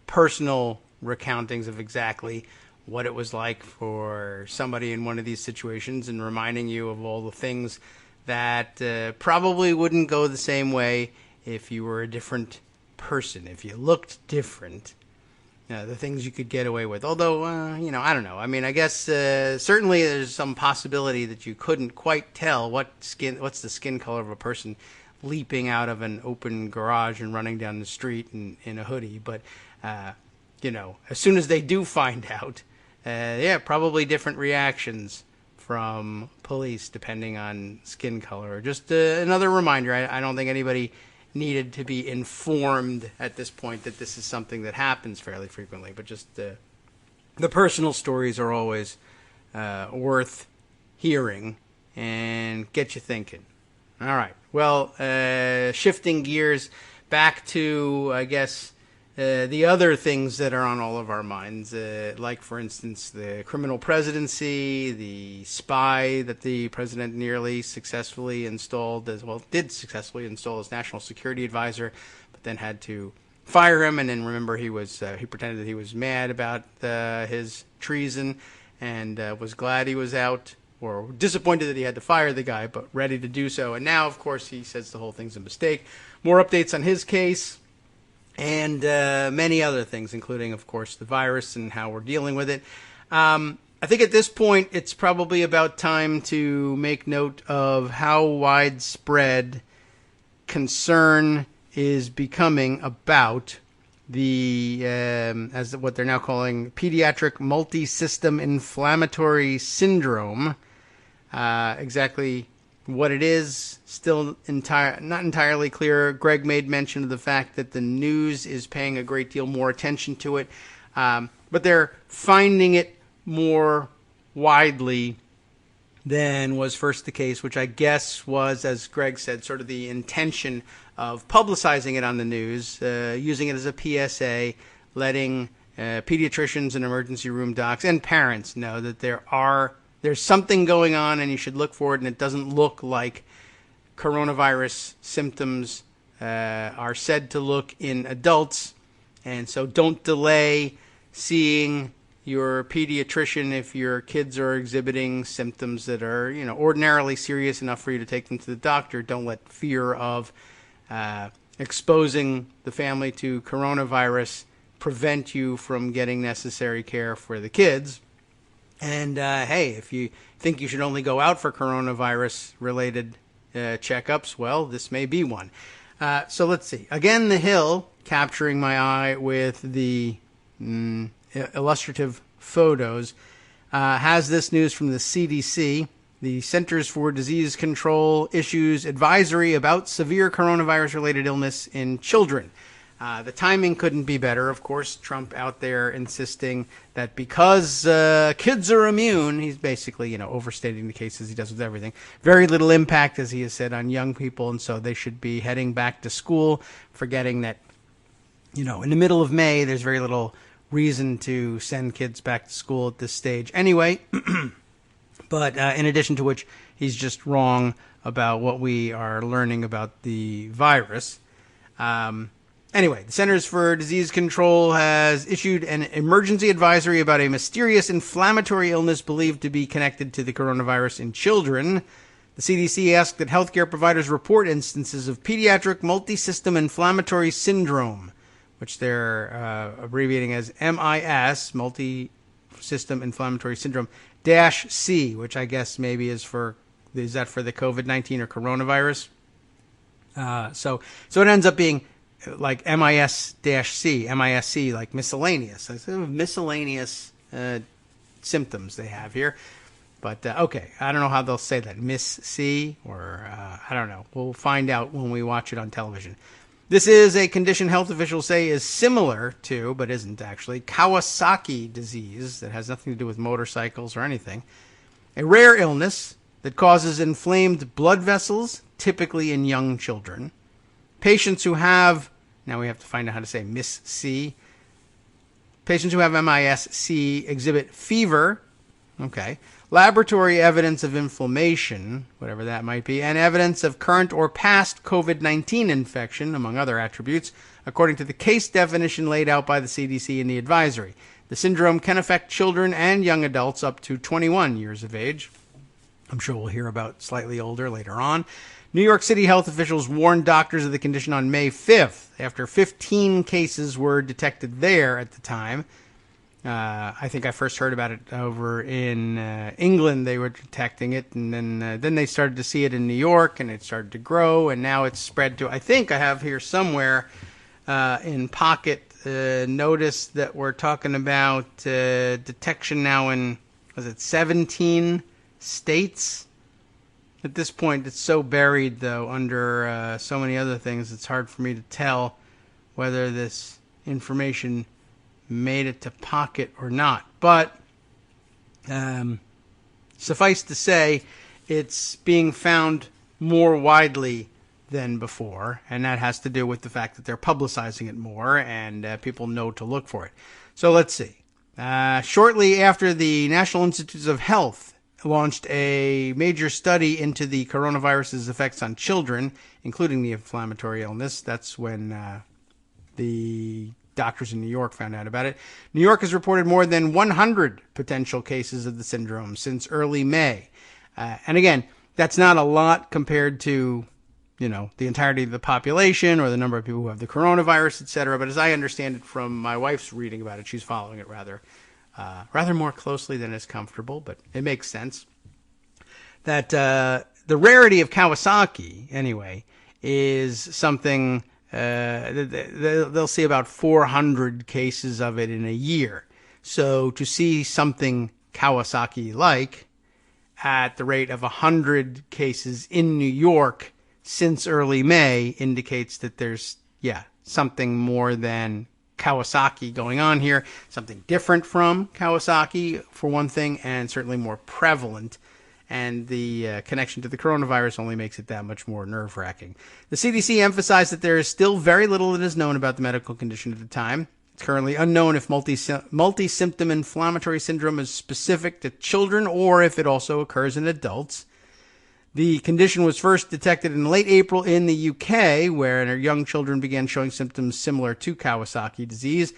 S3: personal recountings of exactly what it was like for somebody in one of these situations and reminding you of all the things that probably wouldn't go the same way if you were a different person, if you looked different, the things you could get away with. Although, I don't know. I mean, I guess certainly there's some possibility that you couldn't quite tell what's the skin color of a person leaping out of an open garage and running down the street in a hoodie. But, as soon as they do find out, probably different reactions from police depending on skin color. Just another reminder, I don't think anybody needed to be informed at this point that this is something that happens fairly frequently, but just the personal stories are always worth hearing and get you thinking. All right. Well, shifting gears back to, I guess, the other things that are on all of our minds, like, for instance, the criminal presidency, the spy that the president nearly successfully installed, did successfully install as national security advisor, but then had to fire him. And then remember, he pretended that he was mad about his treason and was glad he was out, or disappointed that he had to fire the guy, but ready to do so. And now, of course, he says the whole thing's a mistake. More updates on his case. And many other things, including, of course, the virus and how we're dealing with it. I think at this point, it's probably about time to make note of how widespread concern is becoming about what they're now calling pediatric multisystem inflammatory syndrome. Exactly what it is, still not entirely clear. Greg made mention of the fact that the news is paying a great deal more attention to it, but they're finding it more widely than was first the case, which I guess was, as Greg said, sort of the intention of publicizing it on the news, using it as a PSA, letting pediatricians and emergency room docs and parents know that there's something going on and you should look for it, and it doesn't look like coronavirus symptoms are said to look in adults. And so don't delay seeing your pediatrician if your kids are exhibiting symptoms that are, ordinarily serious enough for you to take them to the doctor. Don't let fear of exposing the family to coronavirus prevent you from getting necessary care for the kids. And, hey, if you think you should only go out for coronavirus-related checkups. Well, this may be one. So let's see. Again, The Hill, capturing my eye with the illustrative photos, has this news from the CDC. The Centers for Disease Control issues advisory about severe coronavirus-related illness in children. The timing couldn't be better. Of course, Trump out there insisting that because kids are immune, he's basically, overstating the case as he does with everything. Very little impact, as he has said, on young people, and so they should be heading back to school, forgetting that, in the middle of May, there's very little reason to send kids back to school at this stage anyway. But in addition to which, he's just wrong about what we are learning about the virus. Anyway, the Centers for Disease Control has issued an emergency advisory about a mysterious inflammatory illness believed to be connected to the coronavirus in children. The CDC asked that healthcare providers report instances of pediatric multisystem inflammatory syndrome, which they're abbreviating as MIS, multisystem inflammatory syndrome, -C, which I guess maybe is that for the COVID-19 or coronavirus? So it ends up being like MIS-C, MISC, like miscellaneous. Miscellaneous symptoms they have here. But, okay, I don't know how they'll say that. Miss C, or I don't know. We'll find out when we watch it on television. This is a condition health officials say is similar to, but isn't actually, Kawasaki disease that has nothing to do with motorcycles or anything. A rare illness that causes inflamed blood vessels, typically in young children. Patients who have, now we have to find out how to say Miss C. Patients who have MIS-C exhibit fever, okay, laboratory evidence of inflammation, whatever that might be, and evidence of current or past COVID-19 infection, among other attributes, according to the case definition laid out by the CDC in the advisory. The syndrome can affect children and young adults up to 21 years of age. I'm sure we'll hear about slightly older later on. New York City health officials warned doctors of the condition on May 5th, after 15 cases were detected there at the time. I think I first heard about it over in England. They were detecting it, and then they started to see it in New York, and it started to grow, and now it's spread to, I think I have here somewhere in pocket notice that we're talking about detection now in, 17 states? At this point, it's so buried, though, under so many other things, it's hard for me to tell whether this information made it to pocket or not. But suffice to say, it's being found more widely than before, and that has to do with the fact that they're publicizing it more, and people know to look for it. So let's see. Shortly after the National Institutes of Health launched a major study into the coronavirus's effects on children, including the inflammatory illness, that's when the doctors in New York found out about it. New York has reported more than 100 potential cases of the syndrome since early May. And again, that's not a lot compared to, the entirety of the population or the number of people who have the coronavirus, etc. But as I understand it from my wife's reading about it, she's following it rather more closely than is comfortable, but it makes sense. That the rarity of Kawasaki, anyway, is something. They'll see about 400 cases of it in a year. So to see something Kawasaki-like at the rate of 100 cases in New York since early May indicates that there's, something more than Kawasaki going on here, something different from Kawasaki, for one thing, and certainly more prevalent. And the connection to the coronavirus only makes it that much more nerve-wracking. The CDC emphasized that there is still very little that is known about the medical condition at the time. It's currently unknown if multi-symptom inflammatory syndrome is specific to children or if it also occurs in adults. The condition was first detected in late April in the UK, where young children began showing symptoms similar to Kawasaki disease.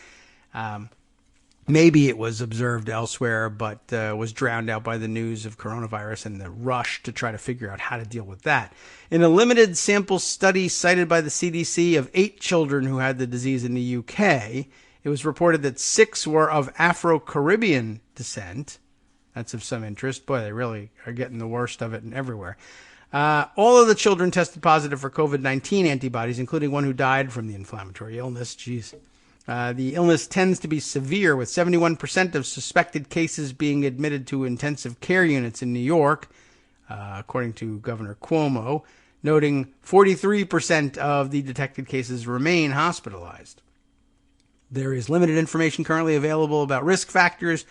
S3: Maybe it was observed elsewhere, but was drowned out by the news of coronavirus and the rush to try to figure out how to deal with that. In a limited sample study cited by the CDC of 8 children who had the disease in the UK, it was reported that 6 were of Afro-Caribbean descent. That's of some interest. Boy, they really are getting the worst of it everywhere. All of the children tested positive for COVID-19 antibodies, including one who died from the inflammatory illness. Jeez. The illness tends to be severe, with 71% of suspected cases being admitted to intensive care units in New York, according to Governor Cuomo, noting 43% of the detected cases remain hospitalized. There is limited information currently available about risk factors,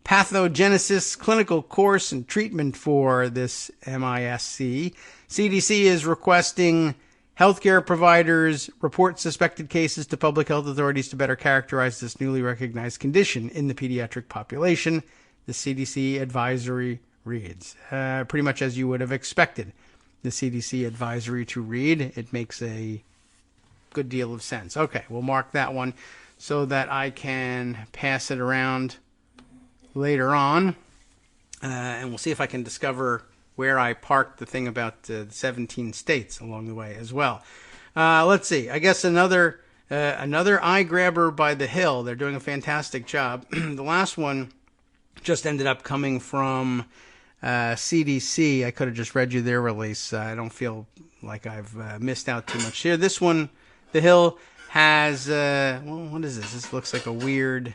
S3: pathogenesis, clinical course, and treatment for this MIS-C. CDC is requesting healthcare providers report suspected cases to public health authorities to better characterize this newly recognized condition in the pediatric population. The CDC advisory reads, pretty much as you would have expected the CDC advisory to read. It makes a good deal of sense. Okay, we'll mark that one so that I can pass it around later on, and we'll see if I can discover where I parked the thing about the 17 states along the way as well. Let's see. I guess another eye grabber by The Hill. They're doing a fantastic job. The last one just ended up coming from CDC. I could have just read you their release. I don't feel like I've missed out too much here. This one, The Hill, has, what is this? This looks like a weird,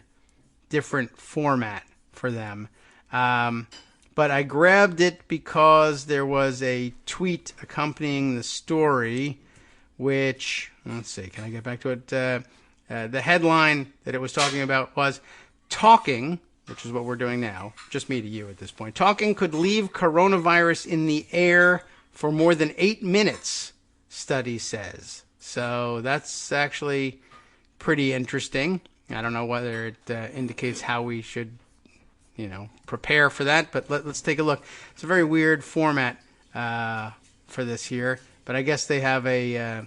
S3: different format for them. But I grabbed it because there was a tweet accompanying the story, which, let's see, can I get back to it? The headline that it was talking about was talking, which is what we're doing now, just me to you at this point. Talking could leave coronavirus in the air for more than 8 minutes, study says. So that's actually pretty interesting. I don't know whether it indicates how we should, prepare for that, but let's take a look. It's a very weird format for this here, but I guess they have a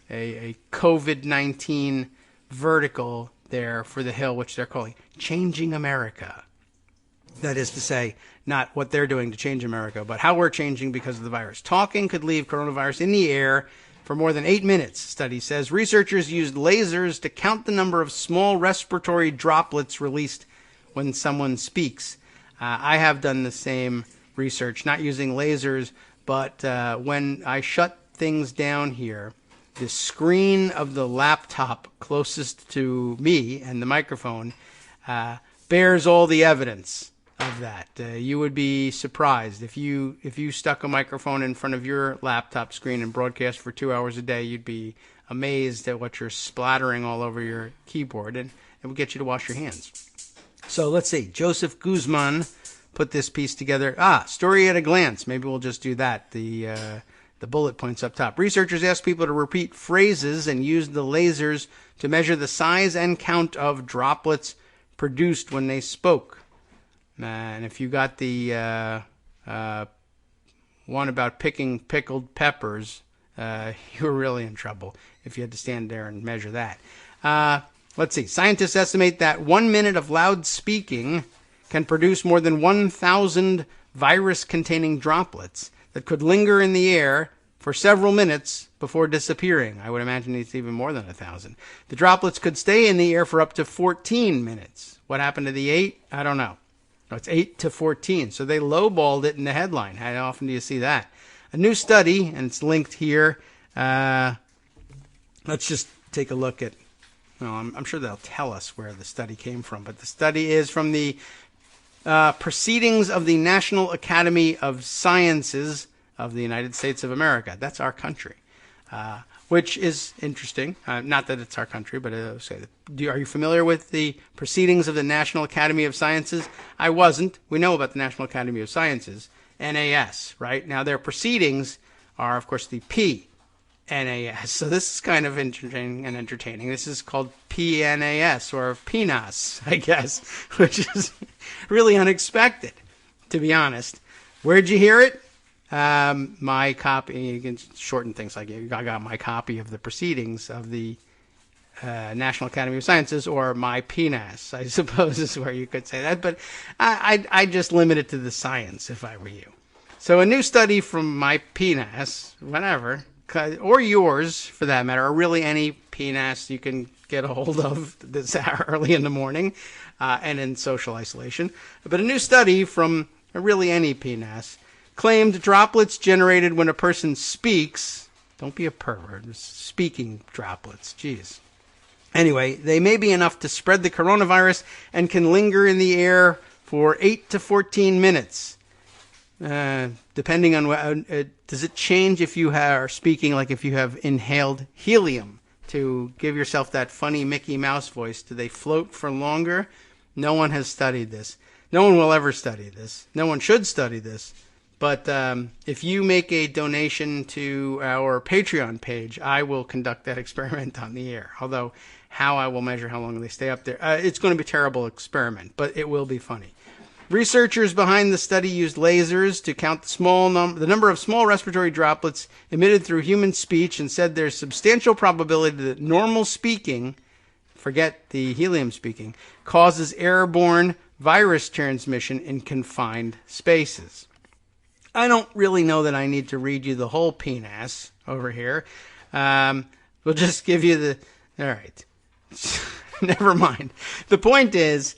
S3: COVID-19 vertical there for The Hill, which they're calling Changing America. That is to say, not what they're doing to change America, but how we're changing because of the virus. Talking could leave coronavirus in the air for more than 8 minutes, study says. Researchers used lasers to count the number of small respiratory droplets released when someone speaks. I have done the same research, not using lasers, but when I shut things down here, the screen of the laptop closest to me and the microphone bears all the evidence of that. You would be surprised if you stuck a microphone in front of your laptop screen and broadcast for 2 hours a day. You'd be amazed at what you're splattering all over your keyboard, and it would get you to wash your hands. So let's see. Joseph Guzman put this piece together. Story at a glance. Maybe we'll just do that. The bullet points up top. Researchers asked people to repeat phrases and used the lasers to measure the size and count of droplets produced when they spoke. And if you got the one about picking pickled peppers, you were really in trouble if you had to stand there and measure that. Let's see. Scientists estimate that 1 minute of loud speaking can produce more than 1,000 virus-containing droplets that could linger in the air for several minutes before disappearing. I would imagine it's even more than 1,000. The droplets could stay in the air for up to 14 minutes. What happened to the 8? I don't know. No, it's 8 to 14. So they lowballed it in the headline. How often do you see that? A new study, and it's linked here. Let's just take a look at, I'm sure they'll tell us where the study came from, but the study is from the Proceedings of the National Academy of Sciences of the United States of America. That's our country, which is interesting. Not that it's our country, but are you familiar with the Proceedings of the National Academy of Sciences? I wasn't. We know about the National Academy of Sciences, NAS, right? Now, their proceedings are, of course, the PNAS. So this is kind of interesting and entertaining. This is called PNAS, or PNAS, I guess, which is really unexpected, to be honest. Where'd you hear it? My copy, you can shorten things like I got my copy of the proceedings of the National Academy of Sciences, or my PNAS, I suppose is where you could say that. But I just limit it to the science if I were you. So a new study from my PNAS, whatever, or yours for that matter, or really any PNAS you can get a hold of this early in the morning and in social isolation. But a new study from really any PNAS claimed droplets generated when a person speaks. Don't be a pervert. Speaking droplets. Jeez. Anyway, they may be enough to spread the coronavirus and can linger in the air for 8 to 14 minutes. Depending on does it change if you are speaking, like if you have inhaled helium to give yourself that funny Mickey Mouse voice? Do they float for longer? No one has studied this. No one will ever study this. No one should study this. But if you make a donation to our Patreon page, I will conduct that experiment on the air. Although how I will measure how long they stay up there, it's going to be a terrible experiment, but it will be funny. Researchers behind the study used lasers to count the number of small respiratory droplets emitted through human speech and said there's substantial probability that normal speaking, forget the helium speaking, causes airborne virus transmission in confined spaces. I don't really know that I need to read you the whole penis over here. We'll just give you the... All right. Never mind. The point is...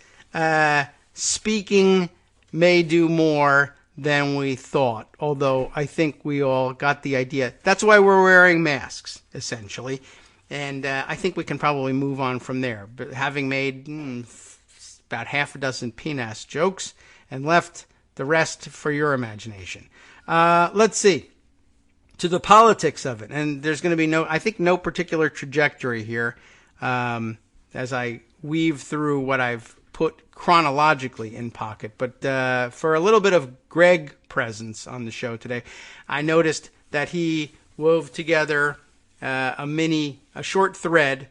S3: speaking may do more than we thought, although I think we all got the idea. That's why we're wearing masks, essentially. And I think we can probably move on from there. But having made about half a dozen penis jokes and left the rest for your imagination. Let's see. To the politics of it. And there's going to be no particular trajectory here as I weave through what I've put chronologically in pocket. But for a little bit of Greg presence on the show today, I noticed that he wove together a short thread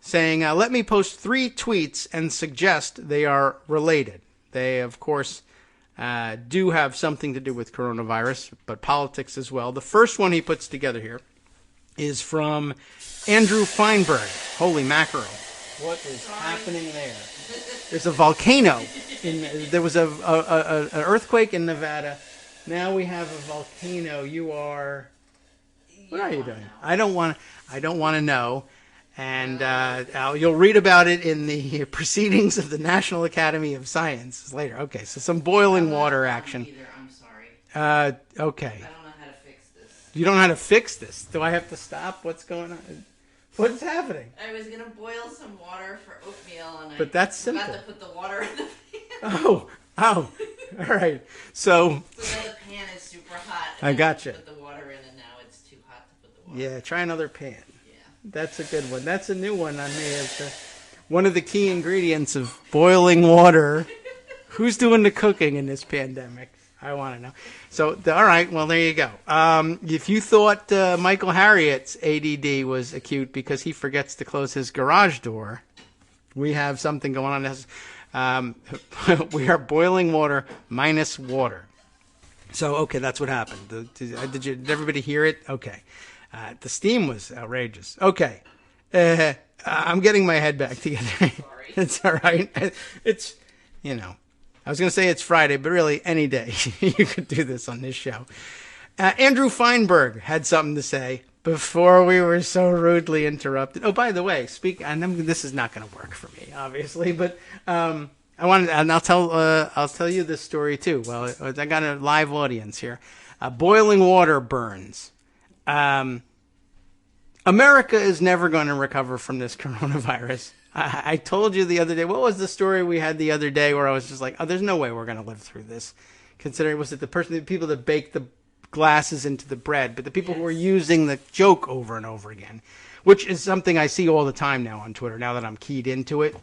S3: saying, let me post 3 tweets and suggest they are related. They, of course, do have something to do with coronavirus, but politics as well. The first one he puts together here is from Andrew Feinberg. Holy mackerel. What is happening there? There's a volcano. There was an earthquake in Nevada. Now we have a volcano. What are you doing? I don't want to know. And you'll read about it in the proceedings of the National Academy of Sciences later. Okay, so some boiling water action.
S5: I'm sorry.
S3: Okay.
S5: I don't know how to fix this.
S3: You don't know how to fix this? Do I have to stop? What's going on? What's happening?
S5: I was gonna boil some water for oatmeal, and
S3: but that's simple.
S5: Forgot to put the water in the pan.
S3: Oh, all right. So
S5: now the pan is super hot.
S3: I gotcha.
S5: Put the water in, and now it's too hot to put the water.
S3: Yeah, try another pan.
S5: Yeah,
S3: that's a good one. That's a new one on me. It's one of the key ingredients of boiling water. Who's doing the cooking in this pandemic? I want to know. So, all right, well, there you go. If you thought Michael Harriot's ADD was acute because he forgets to close his garage door, we have something going on. We are boiling water minus water. So, okay, that's what happened. Did everybody hear it? Okay. The steam was outrageous. Okay. I'm getting my head back together.
S5: sorry.
S3: It's all right. It's, I was going to say it's Friday, but really any day you could do this on this show. Andrew Feinberg had something to say before we were so rudely interrupted. Oh, by the way, this is not going to work for me, obviously, but I'll tell you this story too. Well, I got a live audience here. Boiling water burns. America is never going to recover from this coronavirus. I told you the other day, what was the story we had the other day where I was just like, oh, there's no way we're going to live through this. Considering, was it the people that baked the glasses into the bread, but the people who were using the joke over and over again, which is something I see all the time now on Twitter, now that I'm keyed into it.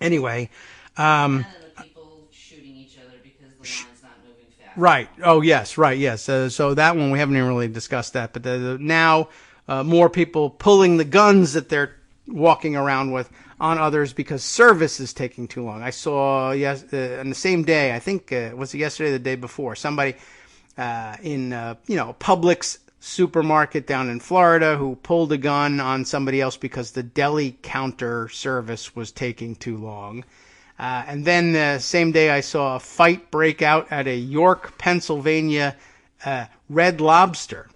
S3: Anyway.
S5: And the people shooting each other because the line's not moving fast.
S3: Right. Oh, yes. Right. Yes. So that one, we haven't even really discussed that, but now more people pulling the guns that they're walking around with on others because service is taking too long. I saw on the same day, I think was it yesterday or the day before, somebody in Publix supermarket down in Florida who pulled a gun on somebody else because the deli counter service was taking too long. And then the same day I saw a fight break out at a York, Pennsylvania Red Lobster,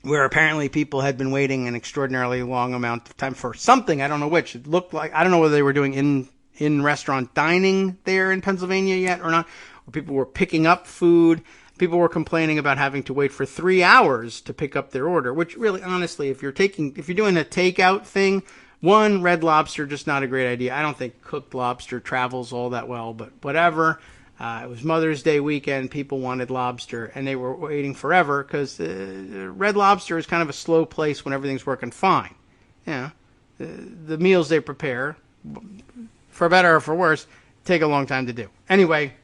S3: where apparently people had been waiting an extraordinarily long amount of time for something. I don't know which. It looked like, I don't know whether they were doing in-restaurant dining there in Pennsylvania yet or not, or people were picking up food. people were complaining about having to wait for 3 hours to pick up their order, which really, honestly, if you're doing a takeout thing, one, Red Lobster, just not a great idea. I don't think cooked lobster travels all that well, but whatever. It was Mother's Day weekend. People wanted lobster, and they were waiting forever because Red Lobster is kind of a slow place when everything's working fine. The meals they prepare, for better or for worse, take a long time to do. Anyway,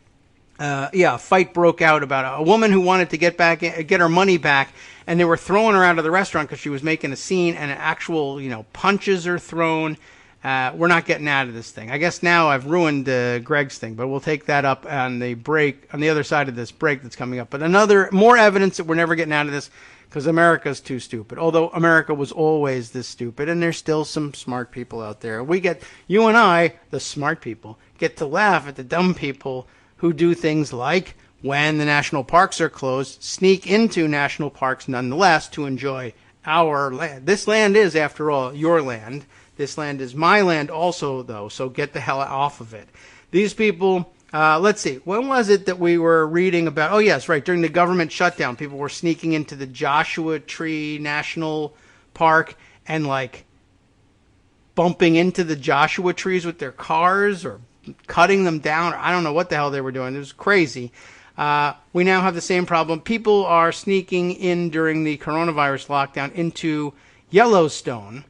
S3: a fight broke out about a woman who wanted to get her money back, and they were throwing her out of the restaurant because she was making a scene, and actual, punches are thrown. We're not getting out of this thing. I guess now I've ruined Greg's thing, but we'll take that up on the break, on the other side of this break that's coming up. But more evidence that we're never getting out of this because America's too stupid. Although America was always this stupid, and there's still some smart people out there. You and I, the smart people, get to laugh at the dumb people who do things like, when the national parks are closed, sneak into national parks nonetheless to enjoy our land. This land is, after all, your land. This land is my land also, though, so get the hell off of it. These people, let's see, when was it that we were reading about? Oh, yes, right, during the government shutdown, people were sneaking into the Joshua Tree National Park and, bumping into the Joshua trees with their cars or cutting them down. I don't know what the hell they were doing. It was crazy. We now have the same problem. People are sneaking in during the coronavirus lockdown into Yellowstone,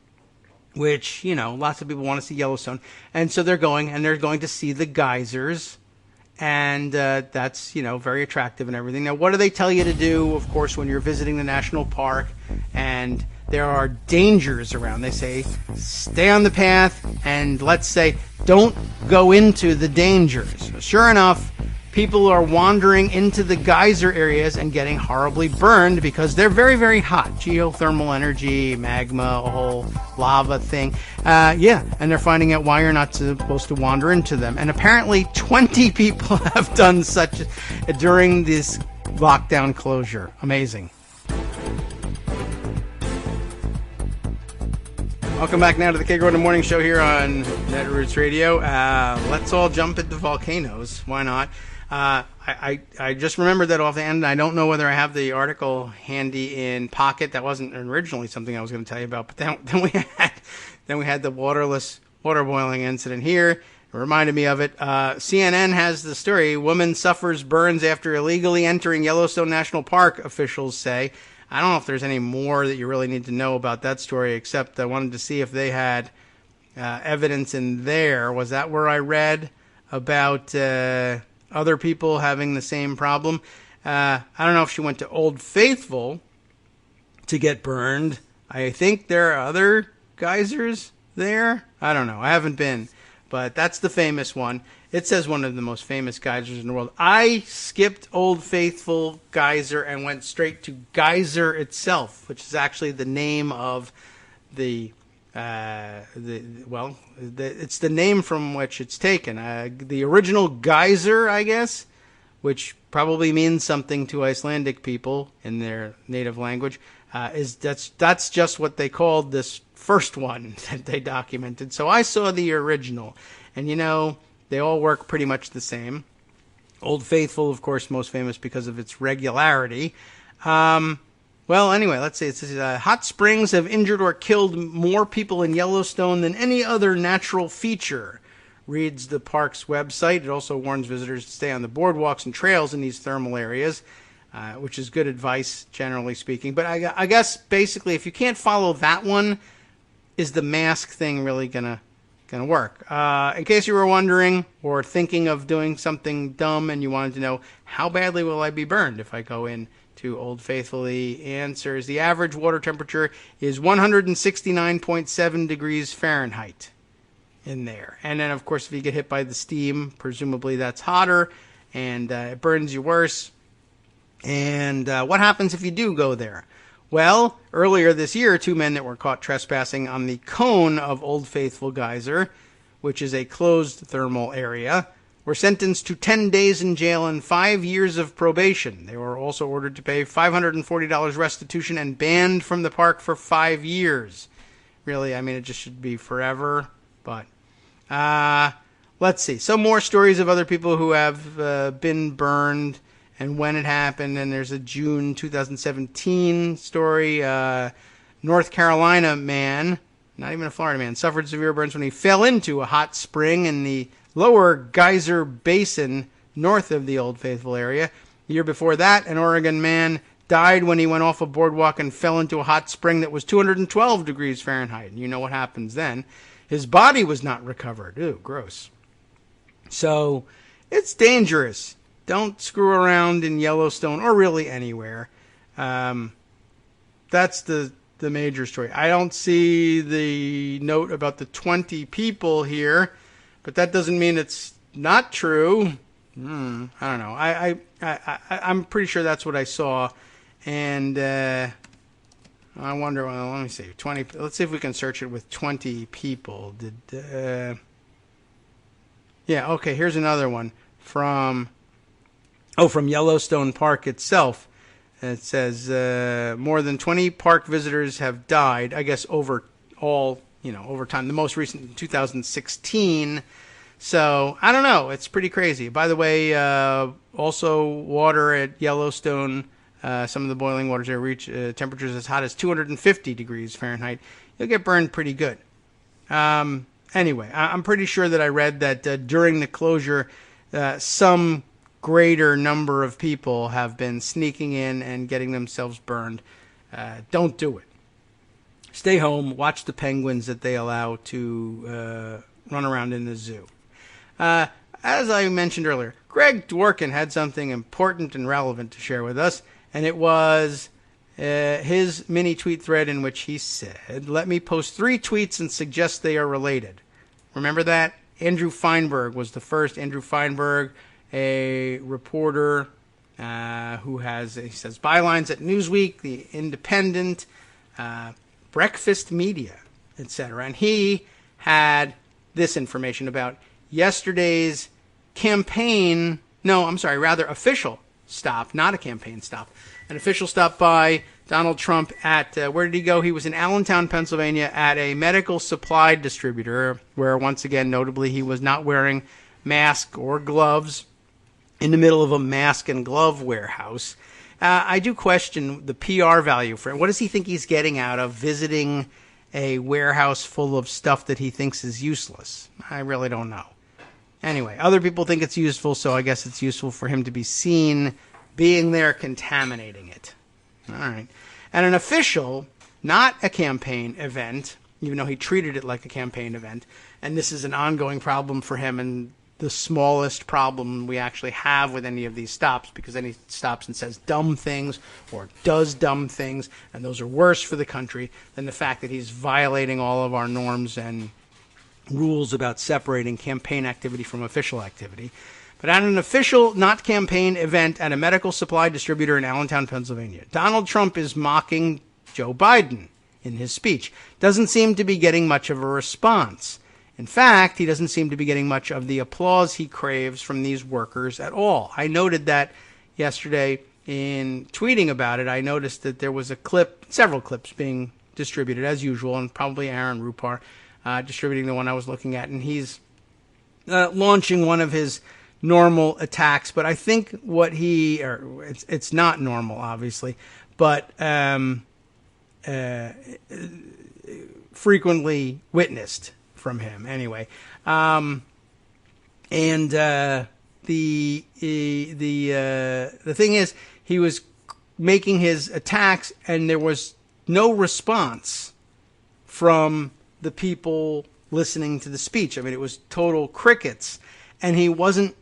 S3: which, lots of people want to see Yellowstone. And so they're going to see the geysers. And that's, very attractive and everything. Now, what do they tell you to do, of course, when you're visiting the national park and there are dangers around? They say, stay on the path and, let's say, don't go into the dangers. Sure enough, people are wandering into the geyser areas and getting horribly burned because they're very, very hot. Geothermal energy, magma, a whole lava thing. And they're finding out why you're not supposed to wander into them. And apparently 20 people have done such during this lockdown closure. Amazing. Welcome back now to the Kagro in the Morning Show here on Netroots Radio. Let's all jump into volcanoes. Why not? I just remembered that offhand. I don't know whether I have the article handy in pocket. That wasn't originally something I was going to tell you about. But then we had the water boiling incident here. It reminded me of it. CNN has the story. Woman suffers burns after illegally entering Yellowstone National Park, officials say. I don't know if there's any more that you really need to know about that story, except I wanted to see if they had evidence in there. Was that where I read about other people having the same problem? I don't know if she went to Old Faithful to get burned. I think there are other geysers there. I don't know. I haven't been. But that's the famous one. It says one of the most famous geysers in the world. I skipped Old Faithful geyser and went straight to geyser itself, which is actually the name of it's the name from which it's taken. The original geyser, I guess, which probably means something to Icelandic people in their native language, that's just what they called this first one that they documented. So I saw the original, and they all work pretty much the same. Old Faithful, of course, most famous because of its regularity. Anyway, let's see. It says, hot springs have injured or killed more people in Yellowstone than any other natural feature, reads the park's website. It also warns visitors to stay on the boardwalks and trails in these thermal areas, which is good advice, generally speaking. But I guess, basically, if you can't follow that one, is the mask thing really going to work? In case you were wondering or thinking of doing something dumb and you wanted to know, how badly will I be burned if I go in to Old Faithful? The answer is the average water temperature is 169.7 degrees Fahrenheit in there. And then, of course, if you get hit by the steam, presumably that's hotter, and it burns you worse. And what happens if you do go there? Well, earlier this year, 2 men that were caught trespassing on the cone of Old Faithful Geyser, which is a closed thermal area, were sentenced to 10 days in jail and 5 years of probation. They were also ordered to pay $540 restitution and banned from the park for 5 years. Really, it just should be forever. But let's see. Some more stories of other people who have been burned and when it happened. And there's a June 2017 story. North Carolina man, not even a Florida man, suffered severe burns when he fell into a hot spring in the lower Geyser Basin north of the Old Faithful area. The year before that, an Oregon man died when he went off a boardwalk and fell into a hot spring that was 212 degrees Fahrenheit. And you know what happens then. His body was not recovered. Ew, gross. So it's dangerous. Don't screw around in Yellowstone or really anywhere. That's the major story. I don't see the note about the 20 people here, but that doesn't mean it's not true. I don't know. I'm pretty sure that's what I saw. And I wonder, well, let me see. 20. Let's see if we can search it with 20 people. Yeah, okay, here's another one from Yellowstone Park itself. It says more than 20 park visitors have died, I guess over time. The most recent in 2016. So, I don't know. It's pretty crazy. By the way, also water at Yellowstone, some of the boiling waters there reach temperatures as hot as 250 degrees Fahrenheit. You'll get burned pretty good. Anyway, I'm pretty sure that I read that during the closure, some greater number of people have been sneaking in and getting themselves burned. Don't do it. Stay home. Watch the penguins that they allow to run around in the zoo. As I mentioned earlier, Greg Dworkin had something important and relevant to share with us, and it was his mini tweet thread in which he said, "Let me post 3 tweets and suggest they are related." Remember that? Andrew Feinberg was the first. Andrew Feinberg, a reporter who he says bylines at Newsweek, The Independent, Breakfast Media, etc. And he had this information about yesterday's official stop, not a campaign stop, an official stop by Donald Trump at, where did he go? He was in Allentown, Pennsylvania at a medical supply distributor where, once again, notably, he was not wearing mask or gloves in the middle of a mask and glove warehouse. I do question the PR value for it. What does he think he's getting out of visiting a warehouse full of stuff that he thinks is useless? I really don't know. Anyway, other people think it's useful, so I guess it's useful for him to be seen being there contaminating it. All right. And an official, not a campaign event, even though he treated it like a campaign event, and this is an ongoing problem for him and the smallest problem we actually have with any of these stops, because then he stops and says dumb things or does dumb things, and those are worse for the country than the fact that he's violating all of our norms and rules about separating campaign activity from official activity. But at an official, not campaign event at a medical supply distributor in Allentown, Pennsylvania, Donald Trump is mocking Joe Biden in his speech. Doesn't seem to be getting much of a response. In fact, he doesn't seem to be getting much of the applause he craves from these workers at all. I noted that yesterday in tweeting about it. I noticed that there was several clips being distributed as usual, and probably Aaron Rupar distributing the one I was looking at, and he's launching one of his normal attacks. But I think it's not normal, obviously, but frequently witnessed from him anyway. The thing is, he was making his attacks, and there was no response from the people listening to the speech. I mean, it was total crickets, and he wasn't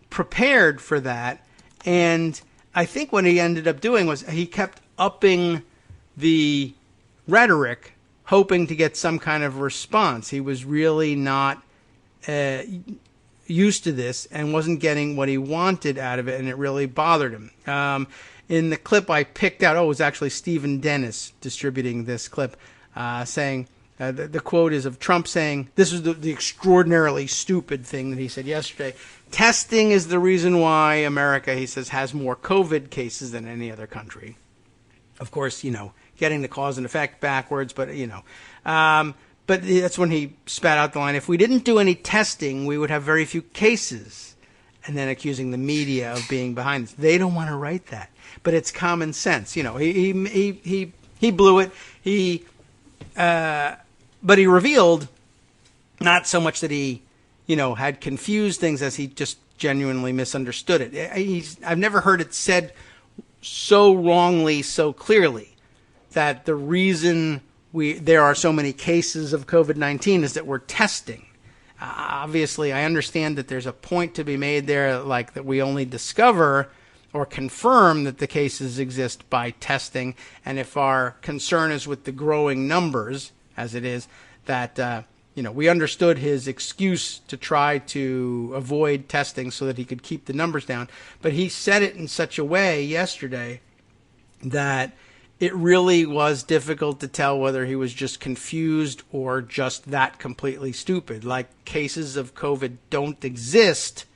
S3: prepared for that. And I think what he ended up doing was he kept upping the rhetoric, hoping to get some kind of response. He was really not used to this and wasn't getting what he wanted out of it, and it really bothered him. In the clip I picked out, it was actually Stephen Dennis distributing this clip, saying, the quote is of Trump saying, this is the extraordinarily stupid thing that he said yesterday. Testing is the reason why America, he says, has more COVID cases than any other country. Of course, getting the cause and effect backwards, but, but that's when he spat out the line, if we didn't do any testing, we would have very few cases. and then accusing the media of being behind this. They don't want to write that, but it's common sense. You know, he blew it. But he revealed not so much that he, had confused things as he just genuinely misunderstood it. I've never heard it said so wrongly, so clearly, that the reason there are so many cases of COVID-19 is that we're testing. Obviously, I understand that there's a point to be made there, like that we only discover or confirm that the cases exist by testing. And if our concern is with the growing numbers, as it is, that, we understood his excuse to try to avoid testing so that he could keep the numbers down. But he said it in such a way yesterday that it really was difficult to tell whether he was just confused or just that completely stupid. Like, cases of COVID don't exist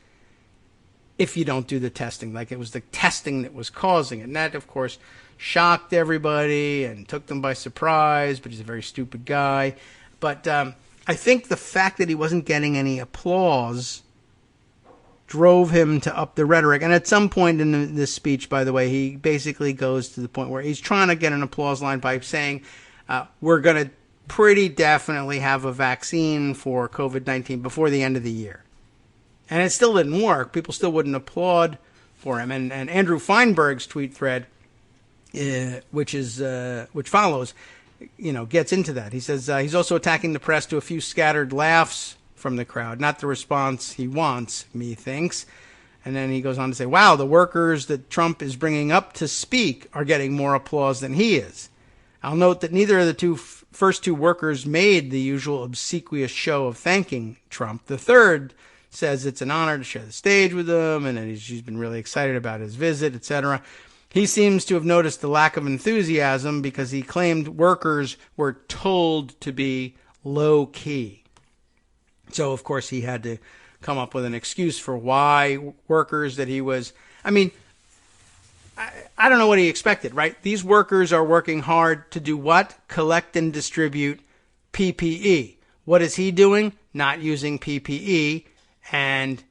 S3: if you don't do the testing. Like, it was the testing that was causing it. And that, of course, shocked everybody and took them by surprise, but he's a very stupid guy. But I think the fact that he wasn't getting any applause drove him to up the rhetoric. And at some point in this speech, by the way, he basically goes to the point where he's trying to get an applause line by saying, we're going to pretty definitely have a vaccine for COVID-19 before the end of the year. And it still didn't work. People still wouldn't applaud for him. And Andrew Feinberg's tweet thread, which follows, gets into that. He says he's also attacking the press to a few scattered laughs from the crowd, not the response he wants, methinks. And then he goes on to say, wow, the workers that Trump is bringing up to speak are getting more applause than he is. I'll note that neither of the first two workers made the usual obsequious show of thanking Trump. The third says it's an honor to share the stage with him, and he's been really excited about his visit, etc. He seems to have noticed the lack of enthusiasm because he claimed workers were told to be low-key. So, of course, he had to come up with an excuse for why workers that he was... I mean, I don't know what he expected, right? These workers are working hard to do what? Collect and distribute PPE. What is he doing? Not using PPE and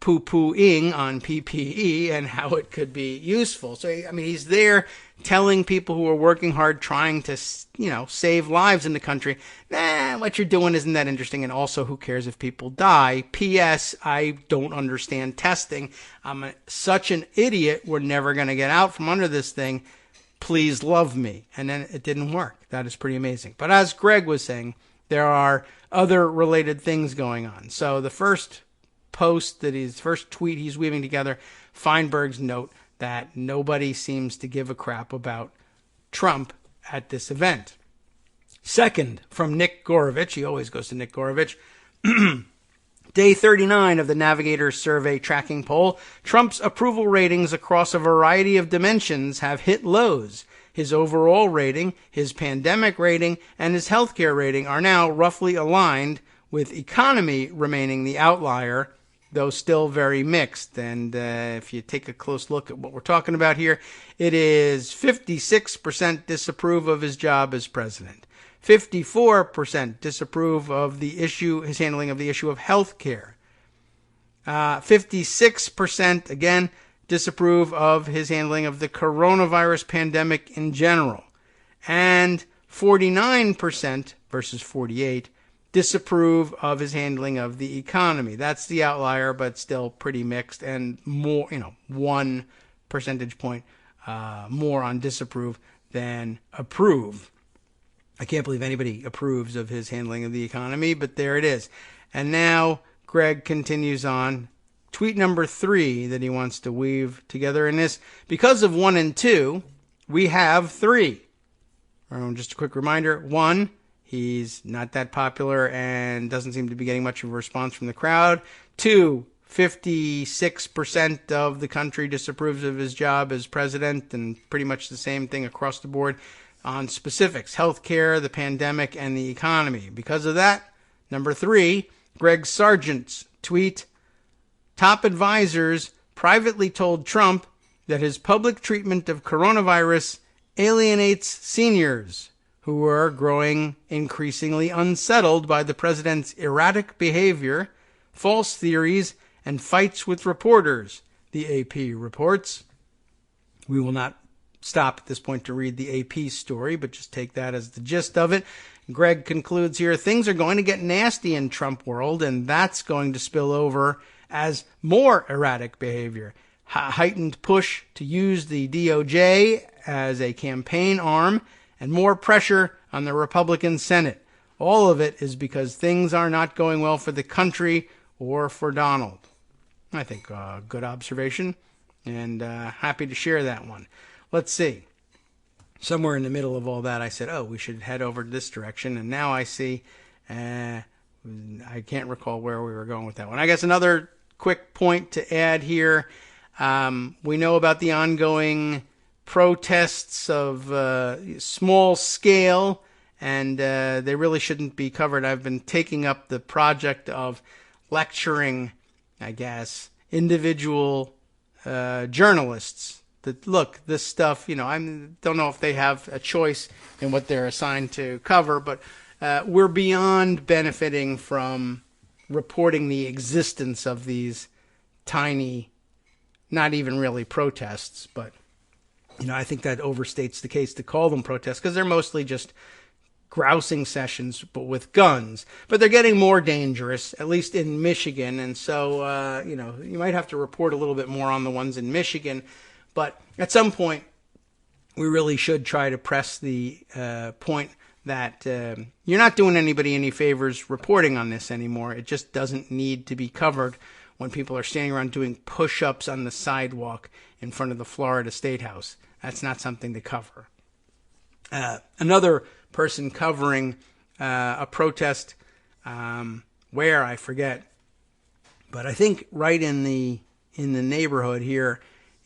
S3: poo-pooing on PPE and how it could be useful. So, he's there telling people who are working hard, trying to, save lives in the country, what you're doing isn't that interesting, and also, who cares if people die? P.S. I don't understand testing. I'm such an idiot, we're never going to get out from under this thing. Please love me. And then it didn't work. That is pretty amazing. But as Greg was saying, there are other related things going on. So the first tweet he's weaving together, Feinberg's note that nobody seems to give a crap about Trump at this event. Second, from Nick Gorovich, he always goes to Nick Gorovich, Day 39 of the Navigator survey tracking poll, Trump's approval ratings across a variety of dimensions have hit lows. His overall rating, his pandemic rating, and his healthcare rating are now roughly aligned, with economy remaining the outlier, though still very mixed. And if you take a close look at what we're talking about here, it is 56% disapprove of his job as president. 54% disapprove of his handling of the issue of health care. 56%, again, disapprove of his handling of the coronavirus pandemic in general. And 49% versus 48% disapprove of his handling of the economy. That's the outlier, but still pretty mixed, and more, 1 percentage point more on disapprove than approve. I can't believe anybody approves of his handling of the economy, but there it is. And now Greg continues on. Tweet number 3 that he wants to weave together in this. Because of 1 and 2, we have 3. Just a quick reminder. 1, he's not that popular and doesn't seem to be getting much of a response from the crowd. 2, 56% of the country disapproves of his job as president, and pretty much the same thing across the board on specifics, healthcare, the pandemic, and the economy. Because of that, number 3, Greg Sargent's tweet, top advisors privately told Trump that his public treatment of coronavirus alienates seniors who are growing increasingly unsettled by the president's erratic behavior, false theories, and fights with reporters, the AP reports. We will not stop at this point to read the AP story, but just take that as the gist of it. Greg concludes here, things are going to get nasty in Trump world, and that's going to spill over as more erratic behavior. Heightened push to use the DOJ as a campaign arm, and more pressure on the Republican Senate. All of it is because things are not going well for the country or for Donald. I think good observation, and happy to share that one. Let's see. Somewhere in the middle of all that, I said, we should head over this direction. And now I see, I can't recall where we were going with that one. I guess another quick point to add here. We know about the ongoing protests of small scale, and they really shouldn't be covered. I've been taking up the project of lecturing, I guess, individual journalists that, look, this stuff, I don't know if they have a choice in what they're assigned to cover, but we're beyond benefiting from reporting the existence of these tiny, not even really protests, but, I think that overstates the case to call them protests, because they're mostly just grousing sessions, but with guns. But they're getting more dangerous, at least in Michigan, and so, you might have to report a little bit more on the ones in Michigan. But at some point, we really should try to press the point that you're not doing anybody any favors reporting on this anymore. It just doesn't need to be covered when people are standing around doing push-ups on the sidewalk in front of the Florida State House. That's not something to cover. Another person covering a protest where, I forget, but I think right in the neighborhood here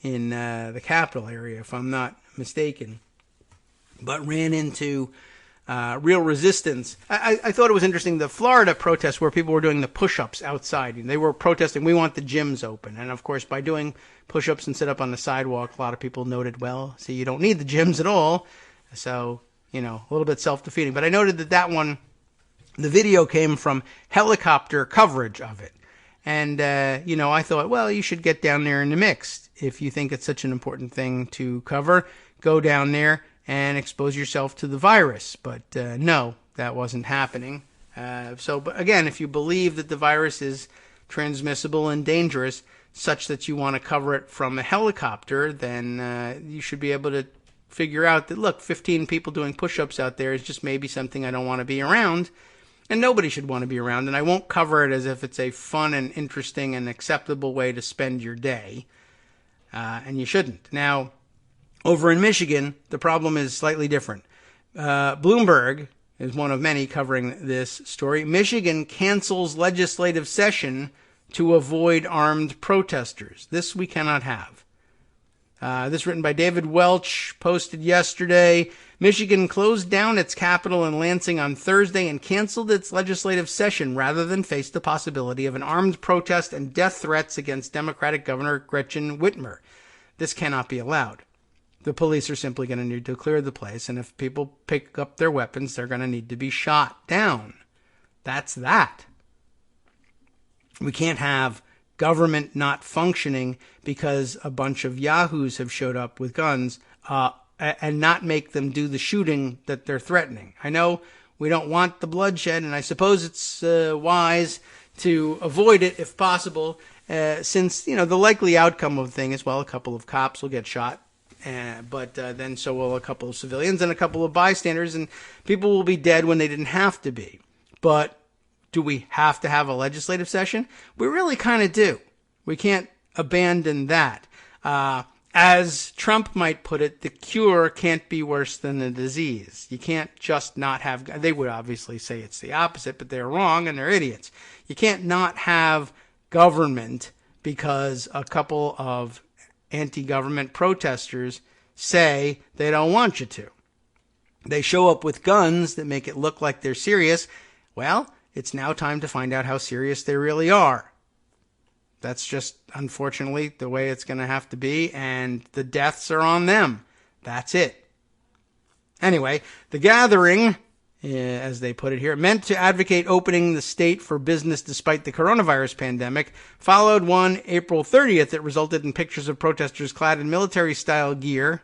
S3: in the capital area, if I'm not mistaken, but ran into real resistance. I thought it was interesting, the Florida protests where people were doing the push-ups outside. They were protesting, we want the gyms open. And of course, by doing push-ups and sit up on the sidewalk, a lot of people noted, well, see, you don't need the gyms at all. So, a little bit self-defeating. But I noted that one, the video came from helicopter coverage of it. And, I thought, well, you should get down there in the mix. If you think it's such an important thing to cover, go down there and expose yourself to the virus. But no, that wasn't happening. But again, if you believe that the virus is transmissible and dangerous, such that you want to cover it from a helicopter, then you should be able to figure out that, look, 15 people doing push-ups out there is just maybe something I don't want to be around. And nobody should want to be around, and I won't cover it as if it's a fun and interesting and acceptable way to spend your day, and you shouldn't. Now, over in Michigan, the problem is slightly different. Bloomberg is one of many covering this story. Michigan cancels legislative session to avoid armed protesters. This we cannot have. This written by David Welch, posted yesterday. Michigan closed down its capital in Lansing on Thursday and canceled its legislative session rather than face the possibility of an armed protest and death threats against Democratic Governor Gretchen Whitmer. This cannot be allowed. The police are simply going to need to clear the place, and if people pick up their weapons, they're going to need to be shot down. That's that. We can't have government not functioning because a bunch of yahoos have showed up with guns and not make them do the shooting that they're threatening. I know we don't want the bloodshed, and I suppose it's wise to avoid it if possible, since, the likely outcome of the thing is, well, a couple of cops will get shot, but then so will a couple of civilians and a couple of bystanders, and people will be dead when they didn't have to be. But do we have to have a legislative session? We really kind of do. We can't abandon that. As Trump might put it, the cure can't be worse than the disease. You can't just not have, they would obviously say it's the opposite, but they're wrong and they're idiots. You can't not have government because a couple of anti-government protesters say they don't want you to. They show up with guns that make it look like they're serious. Well, it's now time to find out how serious they really are. That's just, unfortunately, the way it's going to have to be, and the deaths are on them. That's it. Anyway, the gathering as they put it here, meant to advocate opening the state for business despite the coronavirus pandemic, followed one April 30th that resulted in pictures of protesters clad in military-style gear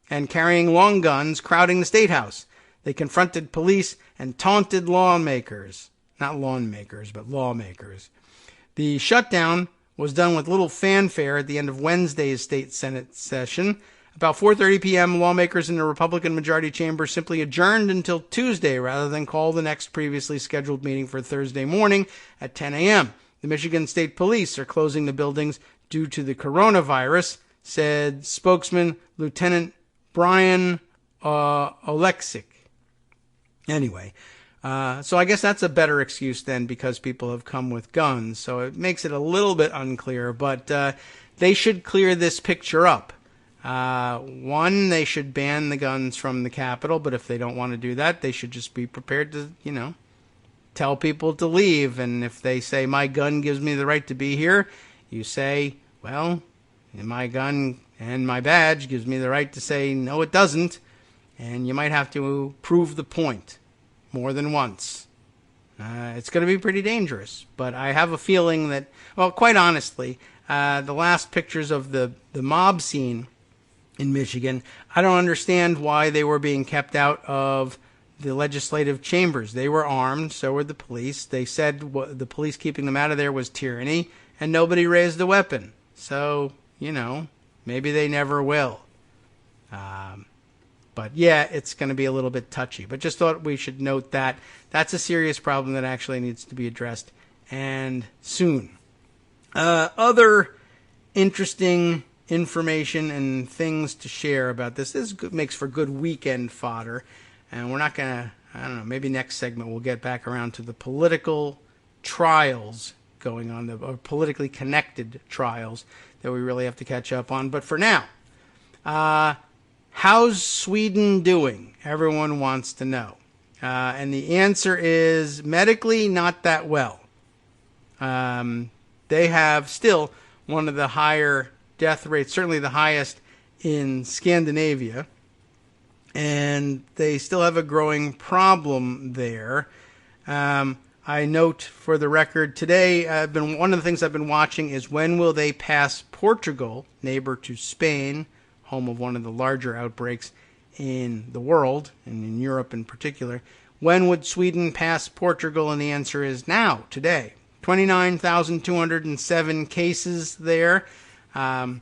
S3: and carrying long guns crowding the State House. They confronted police and taunted lawmakers. Not lawmakers, but lawmakers. The shutdown was done with little fanfare at the end of Wednesday's State Senate session. About 4:30 p.m., lawmakers in the Republican majority chamber simply adjourned until Tuesday rather than call the next previously scheduled meeting for Thursday morning at 10 a.m. The Michigan State Police are closing the buildings due to the coronavirus, said spokesman Lieutenant Brian Oleksick. Anyway, so I guess that's a better excuse then because people have come with guns. So it makes it a little bit unclear, but they should clear this picture up. One, they should ban the guns from the Capitol, but if they don't want to do that, they should just be prepared to, tell people to leave. And if they say, my gun gives me the right to be here, you say, well, my gun and my badge gives me the right to say, no, it doesn't. And you might have to prove the point more than once. It's going to be pretty dangerous. But I have a feeling that, well, quite honestly, the last pictures of the mob scene in Michigan, I don't understand why they were being kept out of the legislative chambers. They were armed, so were the police. They said the police keeping them out of there was tyranny, and nobody raised a weapon. So, maybe they never will. But yeah, it's going to be a little bit touchy. But just thought we should note that that's a serious problem that actually needs to be addressed, and soon. Other interesting information and things to share about this. This makes for good weekend fodder. And we're not going to, I don't know, maybe next segment we'll get back around to the political trials going on, or politically connected trials that we really have to catch up on. But for now, how's Sweden doing? Everyone wants to know. And the answer is medically not that well. They have still one of the higher death rates, certainly the highest in Scandinavia, and they still have a growing problem there. I note for the record today, one of the things I've been watching is when will they pass Portugal, neighbor to Spain, home of one of the larger outbreaks in the world, and in Europe in particular. When would Sweden pass Portugal? And the answer is now, today. 29,207 cases there. In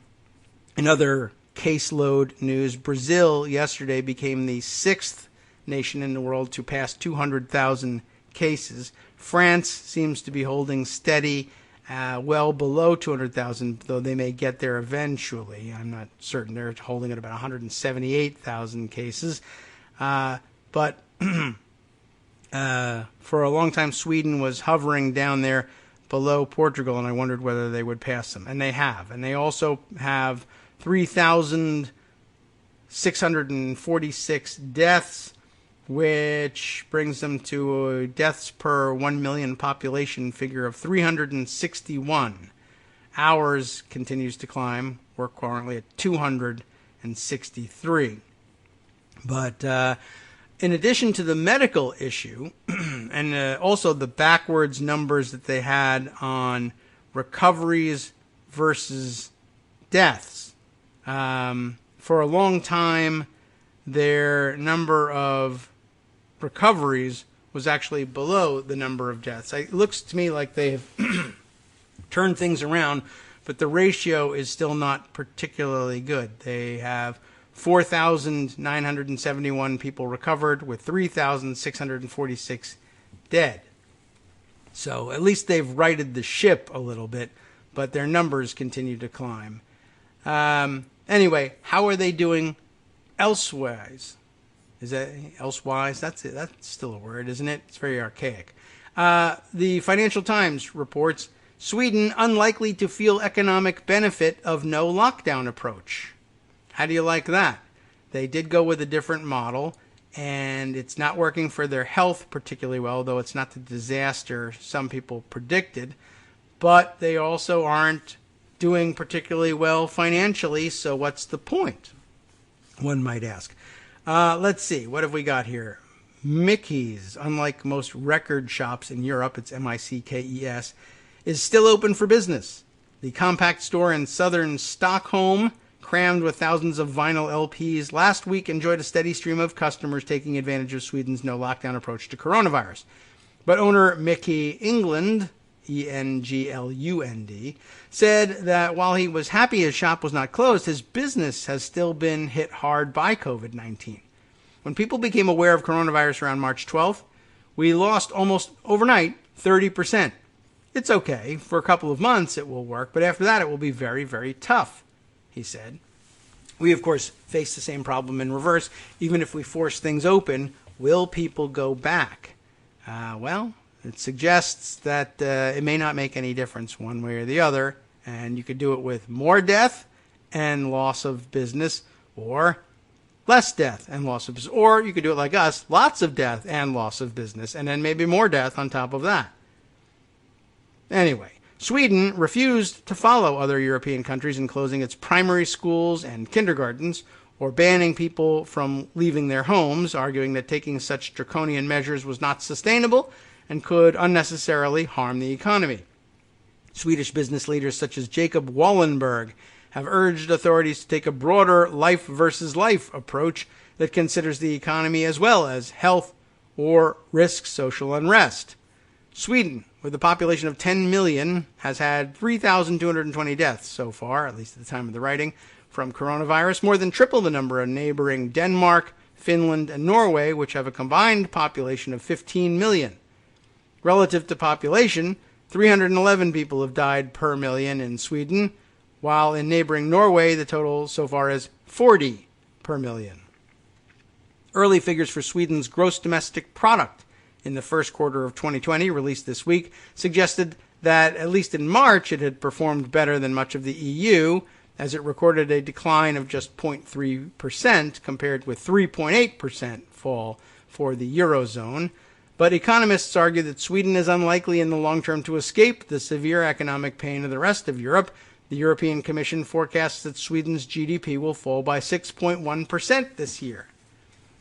S3: other caseload news, Brazil yesterday became the 6th nation in the world to pass 200,000 cases. France seems to be holding steady, well below 200,000, though they may get there eventually. I'm not certain. They're holding at about 178,000 cases. But for a long time, Sweden was hovering down there below Portugal, and I wondered whether they would pass them. And they have. And they also have 3,646 deaths, which brings them to a deaths per 1 million population figure of 361. Ours continues to climb. We're currently at 263. But in addition to the medical issue, and also the backwards numbers that they had on recoveries versus deaths, for a long time, their number of recoveries was actually below the number of deaths. It looks to me like they've turned things around, but the ratio is still not particularly good. They have 4,971 people recovered with 3,646 dead. So at least they've righted the ship a little bit, but their numbers continue to climb. Anyway, how are they doing elsewise? Is that elsewise? That's it. That's still a word, isn't it? It's very archaic. The Financial Times reports Sweden unlikely to feel economic benefit of no lockdown approach. How do you like that? They did go with a different model, and it's not working for their health particularly well, though it's not the disaster some people predicted. But they also aren't doing particularly well financially, so what's the point? One might ask. Let's see. What have we got here? Mickey's, unlike most record shops in Europe, it's Mickes, is still open for business. The compact store in southern Stockholm, crammed with thousands of vinyl LPs, last week enjoyed a steady stream of customers taking advantage of Sweden's no-lockdown approach to coronavirus. But owner Mickey Englund, Englund, said that while he was happy his shop was not closed, his business has still been hit hard by COVID-19. When people became aware of coronavirus around March 12th, we lost almost overnight 30%. It's okay. For a couple of months it will work, but after that it will be very, very tough, he said. We, of course, face the same problem in reverse. Even if we force things open, will people go back? Well, it suggests that it may not make any difference one way or the other, and you could do it with more death and loss of business, or less death and loss of business. Or you could do it like us, lots of death and loss of business, and then maybe more death on top of that. Anyway, Sweden refused to follow other European countries in closing its primary schools and kindergartens or banning people from leaving their homes, arguing that taking such draconian measures was not sustainable and could unnecessarily harm the economy. Swedish business leaders such as Jacob Wallenberg have urged authorities to take a broader life versus life approach that considers the economy as well as health or risks social unrest. Sweden, with a population of 10 million, has had 3,220 deaths so far, at least at the time of the writing, from coronavirus, more than triple the number of neighboring Denmark, Finland, and Norway, which have a combined population of 15 million. Relative to population, 311 people have died per million in Sweden, while in neighboring Norway, the total so far is 40 per million. Early figures for Sweden's gross domestic product in the first quarter of 2020, released this week, suggested that at least in March it had performed better than much of the EU, as it recorded a decline of just 0.3% compared with 3.8% fall for the Eurozone. But economists argue that Sweden is unlikely in the long term to escape the severe economic pain of the rest of Europe. The European Commission forecasts that Sweden's GDP will fall by 6.1% this year.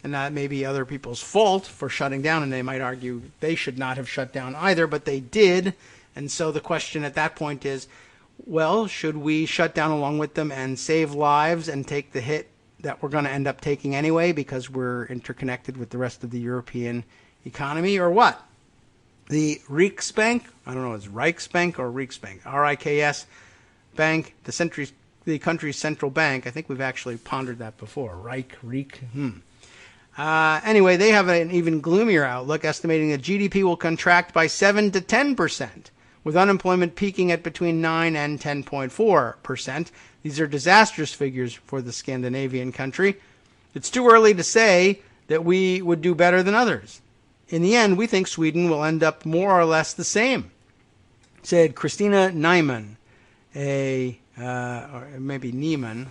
S3: And that may be other people's fault for shutting down, and they might argue they should not have shut down either, but they did. And so the question at that point is, well, should we shut down along with them and save lives and take the hit that we're going to end up taking anyway because we're interconnected with the rest of the European economy, or what? The Riksbank, I don't know, it's Reichsbank or Riksbank, R-I-K-S Bank, the country's central bank. I think we've actually pondered that before. Anyway, they have an even gloomier outlook, estimating that GDP will contract by 7 to 10%, with unemployment peaking at between 9 and 10.4%. These are disastrous figures for the Scandinavian country. It's too early to say that we would do better than others. In the end, we think Sweden will end up more or less the same, said Christina Nyman, or maybe Nieman,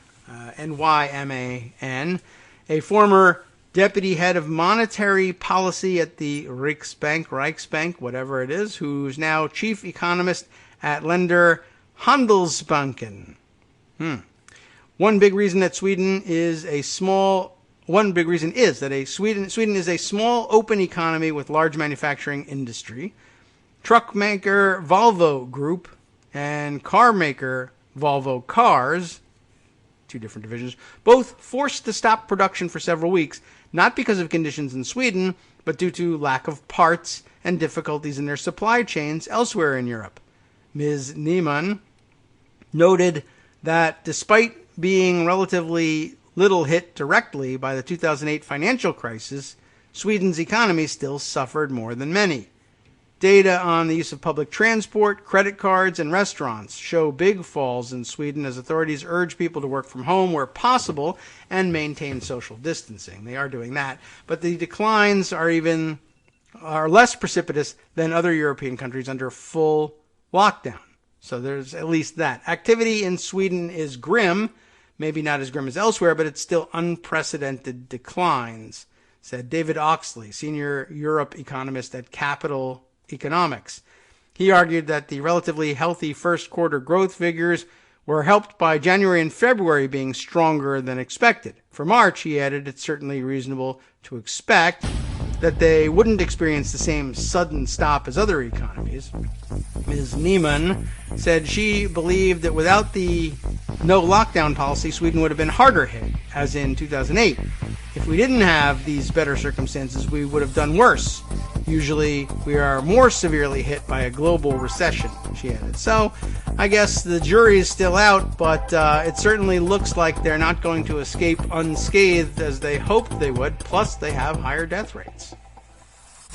S3: N-Y-M-A-N, a former deputy head of monetary policy at the Reichsbank, whatever it is, who's now chief economist at lender Handelsbanken. One big reason is that Sweden is a small open economy with large manufacturing industry. Truck maker Volvo Group and car maker Volvo Cars, two different divisions, both forced to stop production for several weeks, not because of conditions in Sweden, but due to lack of parts and difficulties in their supply chains elsewhere in Europe. Ms. Niemann noted that despite being relatively little hit directly by the 2008 financial crisis, Sweden's economy still suffered more than many. Data on the use of public transport, credit cards, and restaurants show big falls in Sweden as authorities urge people to work from home where possible and maintain social distancing. They are doing that, but the declines are less precipitous than other European countries under full lockdown. So there's at least that. Activity in Sweden is grim, maybe not as grim as elsewhere, but it's still unprecedented declines, said David Oxley, senior Europe economist at Capital Economics. He argued that the relatively healthy first quarter growth figures were helped by January and February being stronger than expected. For March, he added, it's certainly reasonable to expect that they wouldn't experience the same sudden stop as other economies. Ms. Niemann said she believed that without the no lockdown policy, Sweden would have been harder hit, as in 2008. If we didn't have these better circumstances, we would have done worse. Usually, we are more severely hit by a global recession, she added. So, I guess the jury is still out, but it certainly looks like they're not going to escape unscathed as they hoped they would, plus they have higher death rates.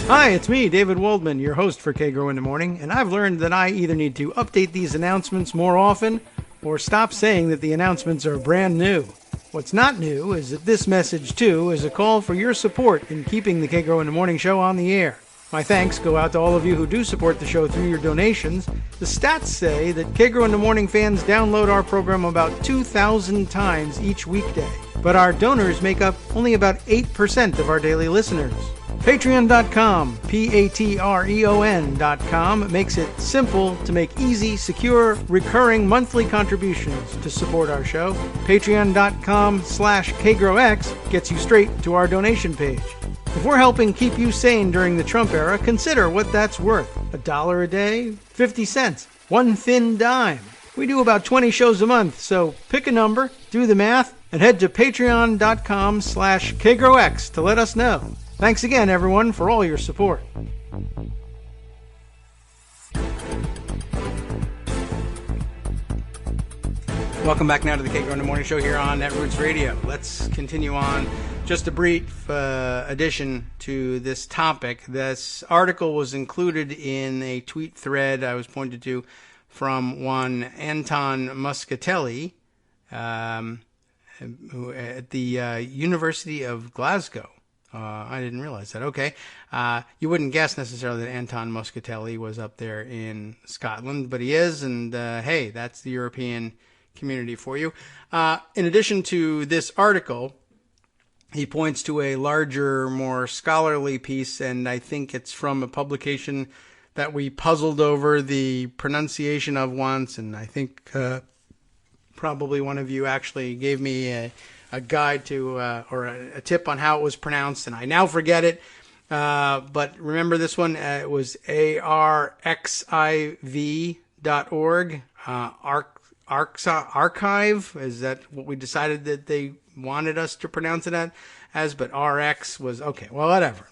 S3: Hi, it's me, David Waldman, your host for Kagro in the Morning, and I've learned that I either need to update these announcements more often or stop saying that the announcements are brand new. What's not new is that this message, too, is a call for your support in keeping the Kagro in the Morning show on the air. My thanks go out to all of you who do support the show through your donations. The stats say that Kagro in the Morning fans download our program about 2,000 times each weekday, but our donors make up only about 8% of our daily listeners. Patreon.com, Patreon.com, makes it simple to make easy, secure, recurring monthly contributions to support our show. Patreon.com/KagroX gets you straight to our donation page. If we're helping keep you sane during the Trump era, consider what that's worth. $1 a day? 50 cents? One thin dime? We do about 20 shows a month, so pick a number, do the math, and head to patreon.com/KagroX to let us know. Thanks again, everyone, for all your support. Welcome back now to the Kagro in the Morning Show here on Netroots Radio. Let's continue on. Just a brief addition to this topic. This article was included in a tweet thread I was pointed to from one Anton Muscatelli who, at the University of Glasgow. I didn't realize that. Okay. You wouldn't guess necessarily that Anton Muscatelli was up there in Scotland, but he is, and hey, that's the European community for you. In addition to this article, he points to a larger, more scholarly piece, and I think it's from a publication that we puzzled over the pronunciation of once, and I think probably one of you actually gave me a guide to or a tip on how it was pronounced, and I now forget it. But remember this one? It was arxiv.org. Archive, is that what we decided that they wanted us to pronounce it as? But RX was okay. Well, whatever.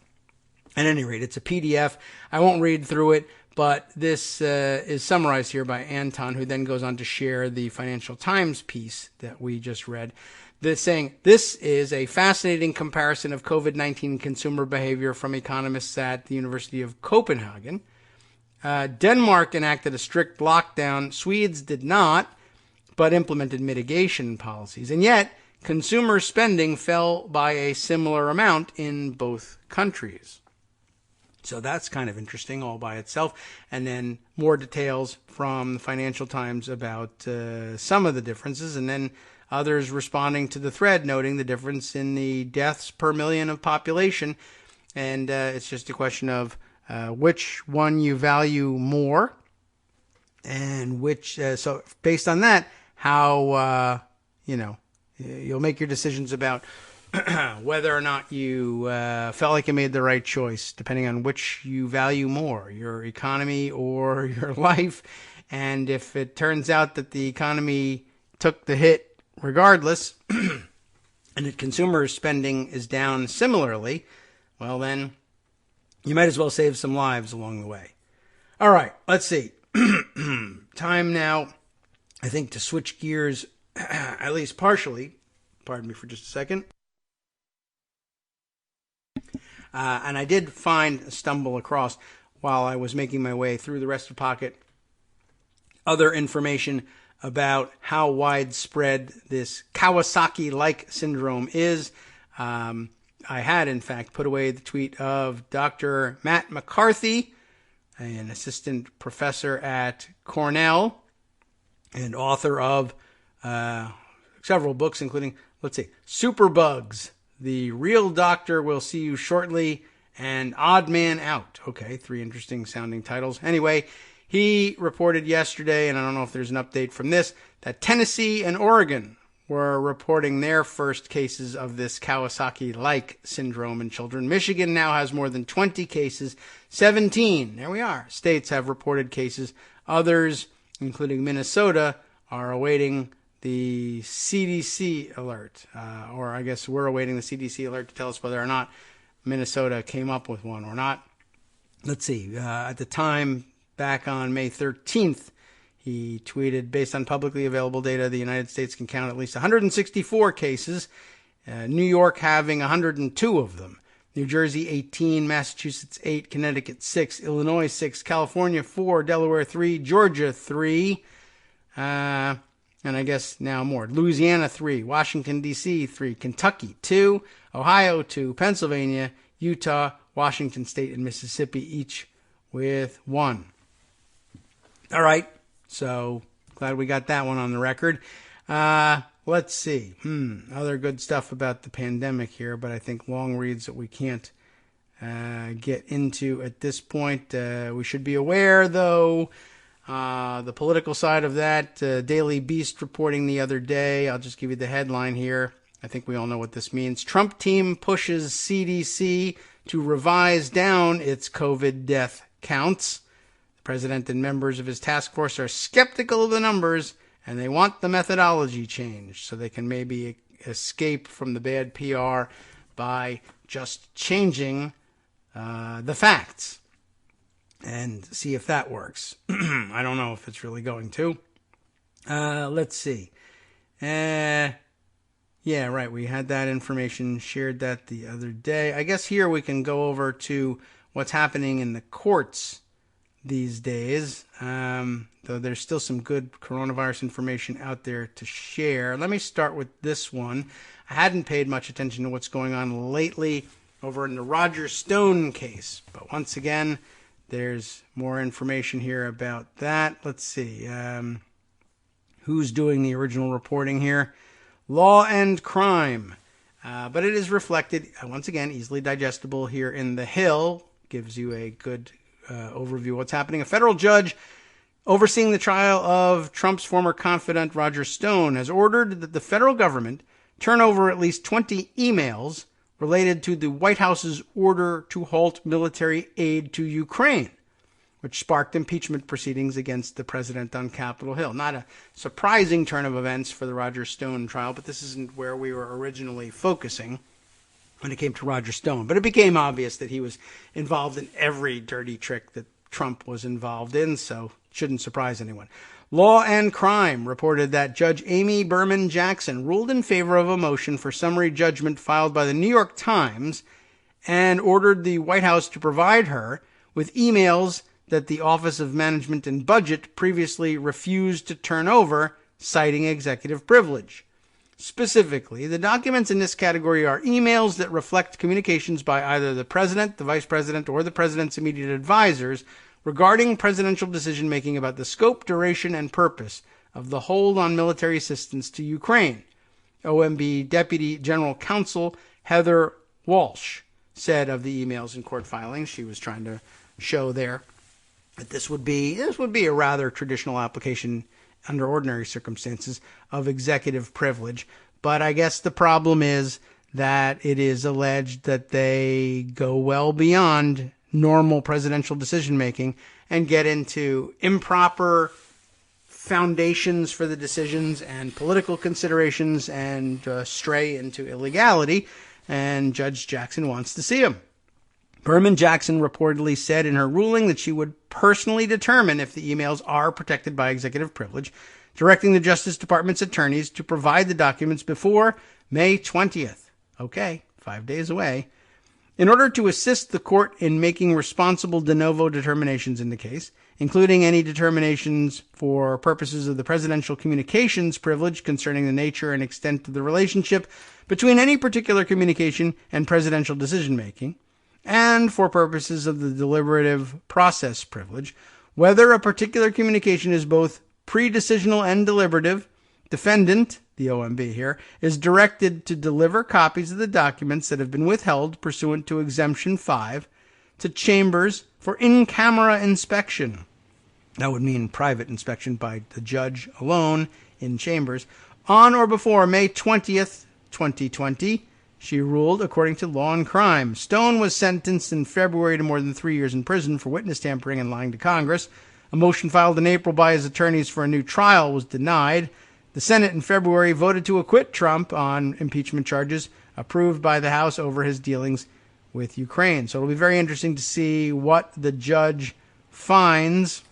S3: At any rate, it's a PDF. I won't read through it, but this is summarized here by Anton, who then goes on to share the Financial Times piece that we just read. Saying, this is a fascinating comparison of COVID-19 consumer behavior from economists at the University of Copenhagen. Denmark enacted a strict lockdown. Swedes did not, but implemented mitigation policies. And yet, consumer spending fell by a similar amount in both countries. So that's kind of interesting all by itself. And then more details from the Financial Times about some of the differences, and then others responding to the thread, noting the difference in the deaths per million of population. And it's just a question of which one you value more, and which, so based on that, how, you'll make your decisions about whether or not you felt like you made the right choice, depending on which you value more, your economy or your life. And if it turns out that the economy took the hit regardless, and that consumer spending is down similarly, well then, you might as well save some lives along the way. All right, let's see. Time now, I think, to switch gears, at least partially. Pardon me for just a second. And I did stumble across, while I was making my way through the rest of the pocket, other information about how widespread this Kawasaki-like syndrome is. I had, in fact, put away the tweet of Dr. Matt McCarthy, an assistant professor at Cornell and author of several books, including, Superbugs, The Real Doctor Will See You Shortly, and Odd Man Out. Okay, 3 interesting sounding titles. Anyway, he reported yesterday, and I don't know if there's an update from this, that Tennessee and Oregon were reporting their first cases of this Kawasaki-like syndrome in children. Michigan now has more than 20 cases. 17, there we are, states have reported cases. Others, including Minnesota, are awaiting the CDC alert. Or I guess we're awaiting the CDC alert to tell us whether or not Minnesota came up with one or not. Let's see. At the time, back on May 13th, he tweeted, based on publicly available data, the United States can count at least 164 cases, New York having 102 of them. New Jersey, 18, Massachusetts, 8, Connecticut, 6, Illinois, 6, California, 4, Delaware, 3, Georgia, 3, and I guess now more. Louisiana, 3, Washington, D.C., 3, Kentucky, 2, Ohio, 2, Pennsylvania, Utah, Washington State, and Mississippi, each with 1. All right. So, glad we got that one on the record. Let's see. Other good stuff about the pandemic here, but I think long reads that we can't get into at this point. We should be aware, though, the political side of that. Daily Beast reporting the other day. I'll just give you the headline here. I think we all know what this means. Trump team pushes CDC to revise down its COVID death counts. The president and members of his task force are skeptical of the numbers, and they want the methodology changed so they can maybe escape from the bad PR by just changing the facts and see if that works. I don't know if it's really going to. Let's see. Yeah, right. We had that information, shared that the other day. I guess here we can go over to what's happening in the courts these days, though there's still some good coronavirus information out there to share. Let me start with this one. I hadn't paid much attention to what's going on lately over in the Roger Stone case, but once again, there's more information here about that. Let's see. Who's doing the original reporting here? Law and Crime. But it is reflected, once again, easily digestible here in The Hill. Gives you a good overview of what's happening. A federal judge overseeing the trial of Trump's former confidant Roger Stone has ordered that the federal government turn over at least 20 emails related to the White House's order to halt military aid to Ukraine, which sparked impeachment proceedings against the president on Capitol Hill. Not a surprising turn of events for the Roger Stone trial, but this isn't where we were originally focusing when it came to Roger Stone. But it became obvious that he was involved in every dirty trick that Trump was involved in, so it shouldn't surprise anyone. Law and Crime reported that Judge Amy Berman Jackson ruled in favor of a motion for summary judgment filed by the New York Times and ordered the White House to provide her with emails that the Office of Management and Budget previously refused to turn over, citing executive privilege. Specifically, the documents in this category are emails that reflect communications by either the president, the vice president, or the president's immediate advisors regarding presidential decision-making about the scope, duration, and purpose of the hold on military assistance to Ukraine. OMB Deputy General Counsel Heather Walsh said of the emails in court filings. She was trying to show there that this would be a rather traditional application under ordinary circumstances of executive privilege. But I guess the problem is that it is alleged that they go well beyond normal presidential decision-making and get into improper foundations for the decisions and political considerations and stray into illegality, and Judge Jackson wants to see them. Berman Jackson reportedly said in her ruling that she would personally determine if the emails are protected by executive privilege, directing the Justice Department's attorneys to provide the documents before May 20th. Okay, 5 days away. In order to assist the court in making responsible de novo determinations in the case, including any determinations for purposes of the presidential communications privilege concerning the nature and extent of the relationship between any particular communication and presidential decision-making, and for purposes of the deliberative process privilege, whether a particular communication is both pre-decisional and deliberative, defendant, the OMB here, is directed to deliver copies of the documents that have been withheld pursuant to Exemption 5 to chambers for in-camera inspection. That would mean private inspection by the judge alone in chambers, On or before May 20th, 2020, she ruled according to Law and Crime. Stone was sentenced in February to more than 3 years in prison for witness tampering and lying to Congress. A motion filed in April by his attorneys for a new trial was denied. The Senate in February voted to acquit Trump on impeachment charges approved by the House over his dealings with Ukraine. So it'll be very interesting to see what the judge finds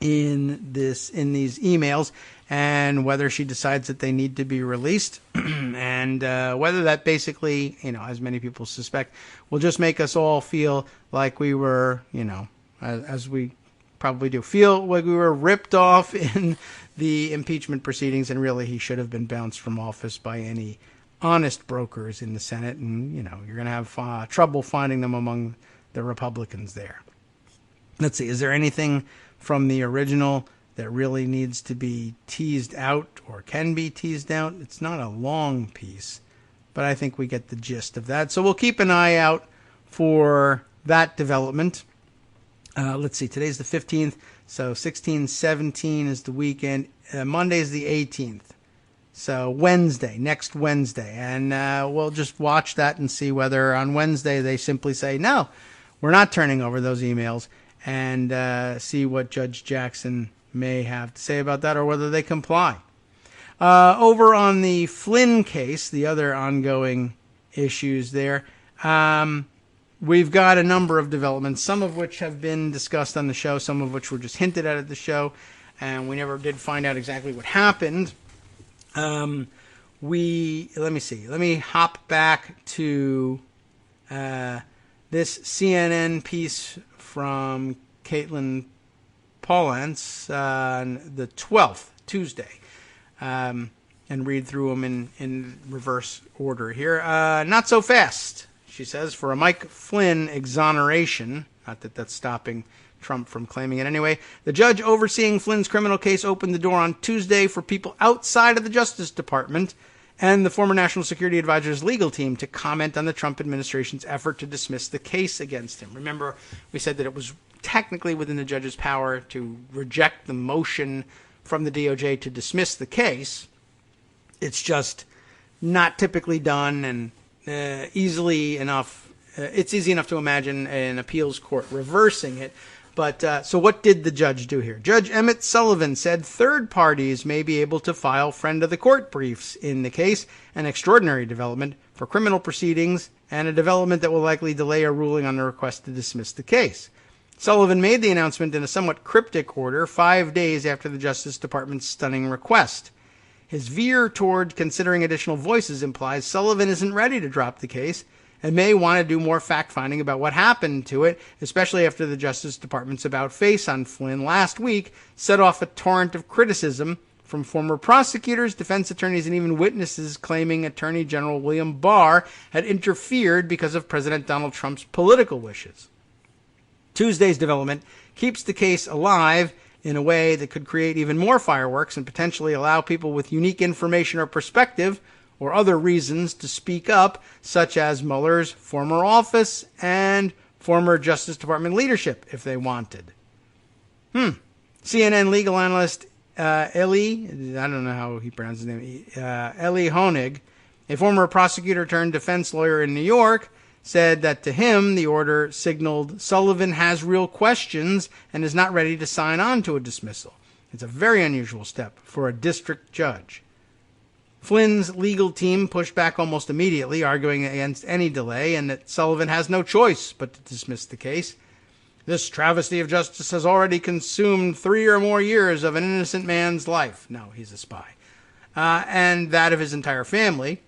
S3: in these emails and whether she decides that they need to be released and whether that basically, as many people suspect, will just make us all feel like we were, as we probably do, feel like we were ripped off in the impeachment proceedings, and really he should have been bounced from office by any honest brokers in the Senate, and you're going to have trouble finding them among the Republicans there. Let's see, is there anything from the original that really needs to be teased out or can be teased out? It's not a long piece, but I think we get the gist of that. So we'll keep an eye out for that development. Let's see, today's the 15th, so 16, 17 is the weekend. Monday is the 18th. So next Wednesday. And we'll just watch that and see whether on Wednesday they simply say, no, we're not turning over those emails, and see what Judge Jackson may have to say about that, or whether they comply. Over on the Flynn case, the other ongoing issues there, we've got a number of developments, some of which have been discussed on the show, some of which were just hinted at the show, and we never did find out exactly what happened. Let me see. Let me hop back to this CNN piece from Caitlin Polance on the 12th, Tuesday, and read through them in reverse order here. Not so fast, she says, for a Mike Flynn exoneration. Not that that's stopping Trump from claiming it anyway. The judge overseeing Flynn's criminal case opened the door on Tuesday for people outside of the Justice Department and the former National Security Advisor's legal team to comment on the Trump administration's effort to dismiss the case against him. Remember, we said that it was technically within the judge's power to reject the motion from the DOJ to dismiss the case. It's just not typically done, and it's easy enough to imagine an appeals court reversing it. But so what did the judge do here? Judge Emmett Sullivan said third parties may be able to file friend of the court briefs in the case, an extraordinary development for criminal proceedings and a development that will likely delay a ruling on the request to dismiss the case. Sullivan made the announcement in a somewhat cryptic order 5 days after the Justice Department's stunning request. His veer toward considering additional voices implies Sullivan isn't ready to drop the case and may want to do more fact-finding about what happened to it, especially after the Justice Department's about-face on Flynn last week set off a torrent of criticism from former prosecutors, defense attorneys, and even witnesses claiming Attorney General William Barr had interfered because of President Donald Trump's political wishes. Tuesday's development keeps the case alive in a way that could create even more fireworks and potentially allow people with unique information or perspective or other reasons to speak up, such as Mueller's former office and former Justice Department leadership, if they wanted. CNN legal analyst Eli, I don't know how he pronounces his name, Eli Honig, a former prosecutor turned defense lawyer in New York, said that to him the order signaled Sullivan has real questions and is not ready to sign on to a dismissal. It's a very unusual step for a district judge. Flynn's legal team pushed back almost immediately, arguing against any delay and that Sullivan has no choice but to dismiss the case. This travesty of justice has already consumed 3 or more years of an innocent man's life. No, he's a spy. And that of his entire family,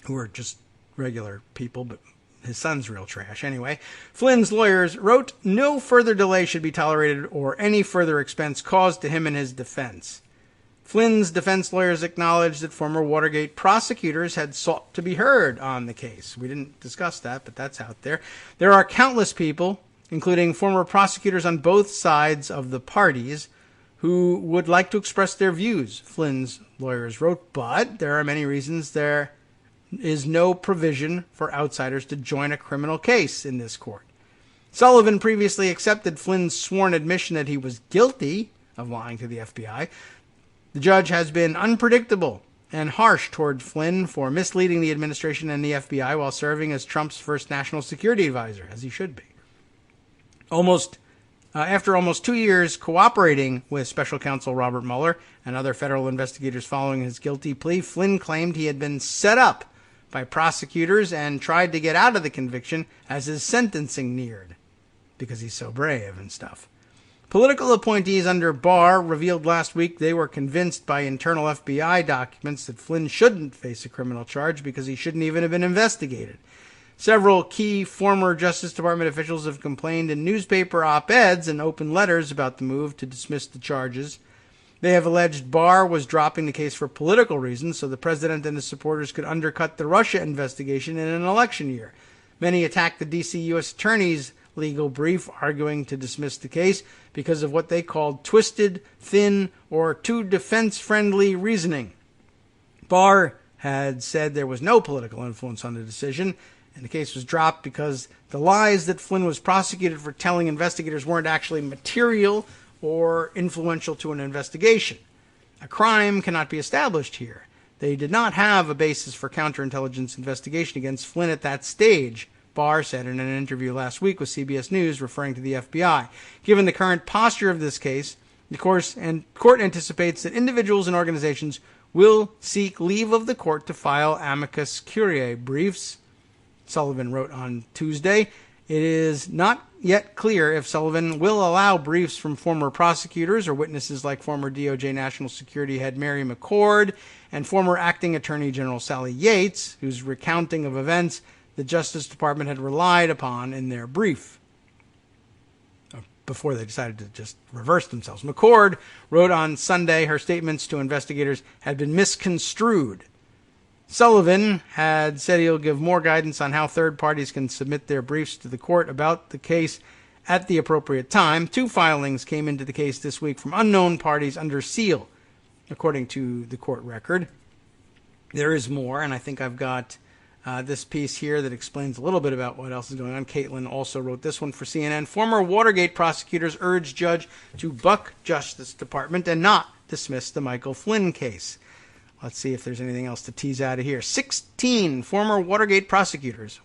S3: who are just regular people, but his son's real trash. Anyway, Flynn's lawyers wrote no further delay should be tolerated or any further expense caused to him in his defense. Flynn's defense lawyers acknowledged that former Watergate prosecutors had sought to be heard on the case. We didn't discuss that, but that's out there. There are countless people, including former prosecutors on both sides of the parties, who would like to express their views, Flynn's lawyers wrote, but there are many reasons there is no provision for outsiders to join a criminal case in this court. Sullivan previously accepted Flynn's sworn admission that he was guilty of lying to the FBI. The judge has been unpredictable and harsh toward Flynn for misleading the administration and the FBI while serving as Trump's first national security advisor, as he should be. After almost 2 years cooperating with special counsel Robert Mueller and other federal investigators following his guilty plea, Flynn claimed he had been set up by prosecutors and tried to get out of the conviction as his sentencing neared, because he's so brave and stuff. Political appointees under Barr revealed last week they were convinced by internal FBI documents that Flynn shouldn't face a criminal charge because he shouldn't even have been investigated. Several key former Justice Department officials have complained in newspaper op-eds and open letters about the move to dismiss the charges. They have alleged Barr was dropping the case for political reasons so the president and his supporters could undercut the Russia investigation in an election year. Many attacked the D.C. U.S. Attorney's legal brief, arguing to dismiss the case because of what they called twisted, thin, or too defense-friendly reasoning. Barr had said there was no political influence on the decision, and the case was dropped because the lies that Flynn was prosecuted for telling investigators weren't actually material or influential to an investigation. A crime cannot be established here. They did not have a basis for counterintelligence investigation against Flynn at that stage, Barr said in an interview last week with CBS News, referring to the FBI. Given the current posture of this case, the court anticipates that individuals and organizations will seek leave of the court to file amicus curiae briefs, Sullivan wrote on Tuesday. It is not yet clear if Sullivan will allow briefs from former prosecutors or witnesses like former DOJ National Security Head Mary McCord and former Acting Attorney General Sally Yates, whose recounting of events the Justice Department had relied upon in their brief before they decided to just reverse themselves. McCord wrote on Sunday her statements to investigators had been misconstrued. Sullivan had said he'll give more guidance on how third parties can submit their briefs to the court about the case at the appropriate time. 2 filings came into the case this week from unknown parties under seal, according to the court record. There is more, and I think I've got this piece here that explains a little bit about what else is going on. Caitlin also wrote this one for CNN. Former Watergate prosecutors urge judge to buck Justice Department and not dismiss the Michael Flynn case. Let's see if there's anything else to tease out of here. 16 former Watergate prosecutors,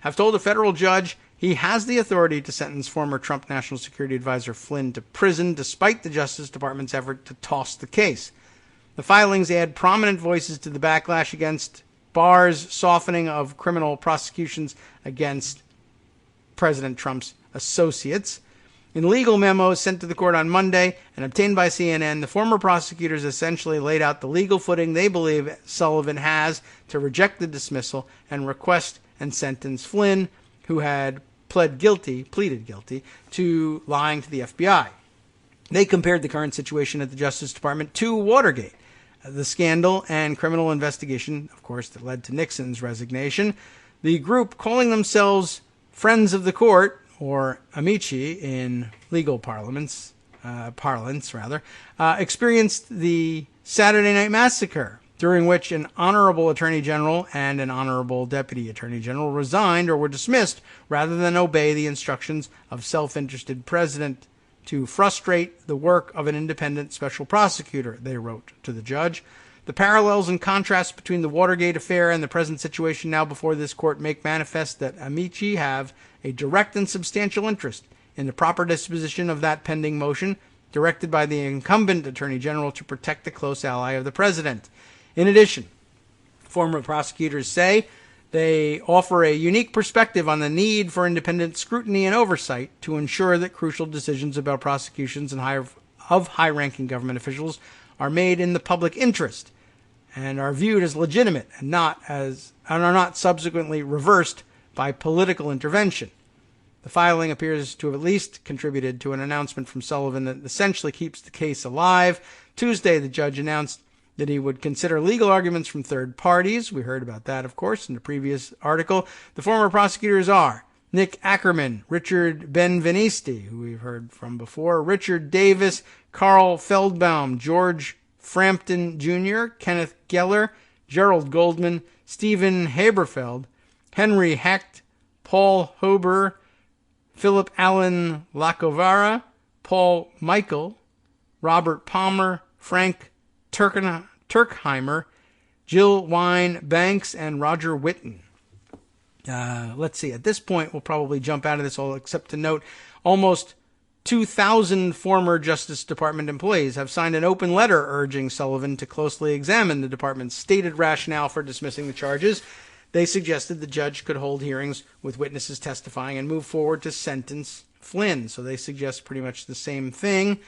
S3: have told a federal judge he has the authority to sentence former Trump National Security Advisor Flynn to prison despite the Justice Department's effort to toss the case. The filings add prominent voices to the backlash against Barr's softening of criminal prosecutions against President Trump's associates. In legal memos sent to the court on Monday and obtained by CNN, the former prosecutors essentially laid out the legal footing they believe Sullivan has to reject the dismissal and request and sentence Flynn, who had pleaded guilty to lying to the FBI. They compared the current situation at the Justice Department to Watergate, the scandal and criminal investigation, of course, that led to Nixon's resignation. The group, calling themselves Friends of the Court, or amici in legal parlance, experienced the Saturday Night Massacre, during which an honorable attorney general and an honorable deputy attorney general resigned or were dismissed rather than obey the instructions of self-interested president to frustrate the work of an independent special prosecutor, they wrote to the judge. The parallels and contrasts between the Watergate affair and the present situation now before this court make manifest that amici have a direct and substantial interest in the proper disposition of that pending motion, directed by the incumbent Attorney General to protect the close ally of the President. In addition, former prosecutors say they offer a unique perspective on the need for independent scrutiny and oversight to ensure that crucial decisions about prosecutions and high-ranking government officials are made in the public interest and are viewed as legitimate and are not subsequently reversed by political intervention. The filing appears to have at least contributed to an announcement from Sullivan that essentially keeps the case alive. Tuesday, the judge announced that he would consider legal arguments from third parties. We heard about that, of course, in the previous article. The former prosecutors are Nick Ackerman, Richard Benvenisti, who we've heard from before, Richard Davis, Carl Feldbaum, George Frampton Jr., Kenneth Geller, Gerald Goldman, Stephen Haberfeld, Henry Hecht, Paul Hober, Philip Allen Lacovara, Paul Michael, Robert Palmer, Frank Turkheimer, Jill Wine Banks, and Roger Whitten. Let's see. At this point, we'll probably jump out of this all except to note almost 2,000 former Justice Department employees have signed an open letter urging Sullivan to closely examine the department's stated rationale for dismissing the charges. They suggested the judge could hold hearings with witnesses testifying and move forward to sentence Flynn. So they suggest pretty much the same thing.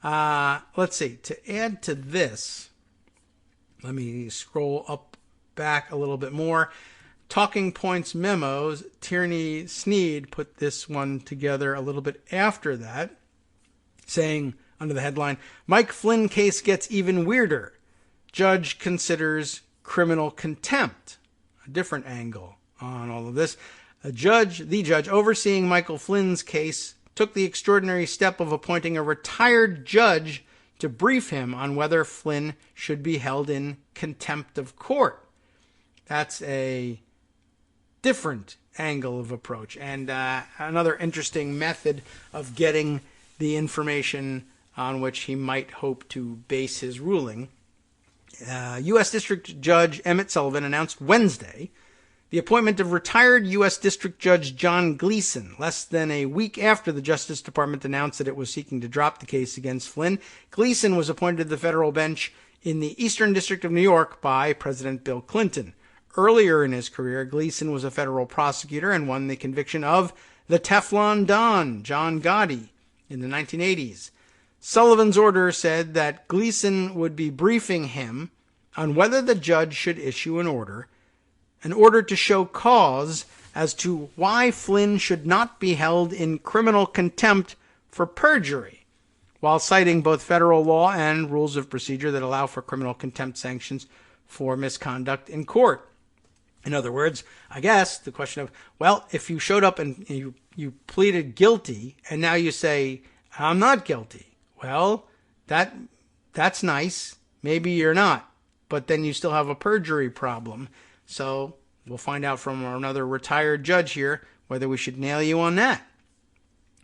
S3: Let's see. To add to this, let me scroll back a little bit more. Talking Points Memos, Tierney Sneed put this one together a little bit after that, saying under the headline, Mike Flynn case gets even weirder. Judge considers criminal contempt. A different angle on all of this. The judge overseeing Michael Flynn's case took the extraordinary step of appointing a retired judge to brief him on whether Flynn should be held in contempt of court. That's a different angle of approach and another interesting method of getting the information on which he might hope to base his ruling. U.S. District Judge Emmett Sullivan announced Wednesday the appointment of retired U.S. District Judge John Gleeson, less than a week after the Justice Department announced that it was seeking to drop the case against Flynn. Gleeson was appointed to the federal bench in the Eastern District of New York by President Bill Clinton. Earlier in his career, Gleeson was a federal prosecutor and won the conviction of the Teflon Don, John Gotti, in the 1980s. Sullivan's order said that Gleeson would be briefing him on whether the judge should issue an order to show cause as to why Flynn should not be held in criminal contempt for perjury, while citing both federal law and rules of procedure that allow for criminal contempt sanctions for misconduct in court. In other words, I guess the question of, well, if you showed up and you pleaded guilty and now you say, I'm not guilty. Well, that's nice. Maybe you're not. But then you still have a perjury problem. So we'll find out from another retired judge here whether we should nail you on that.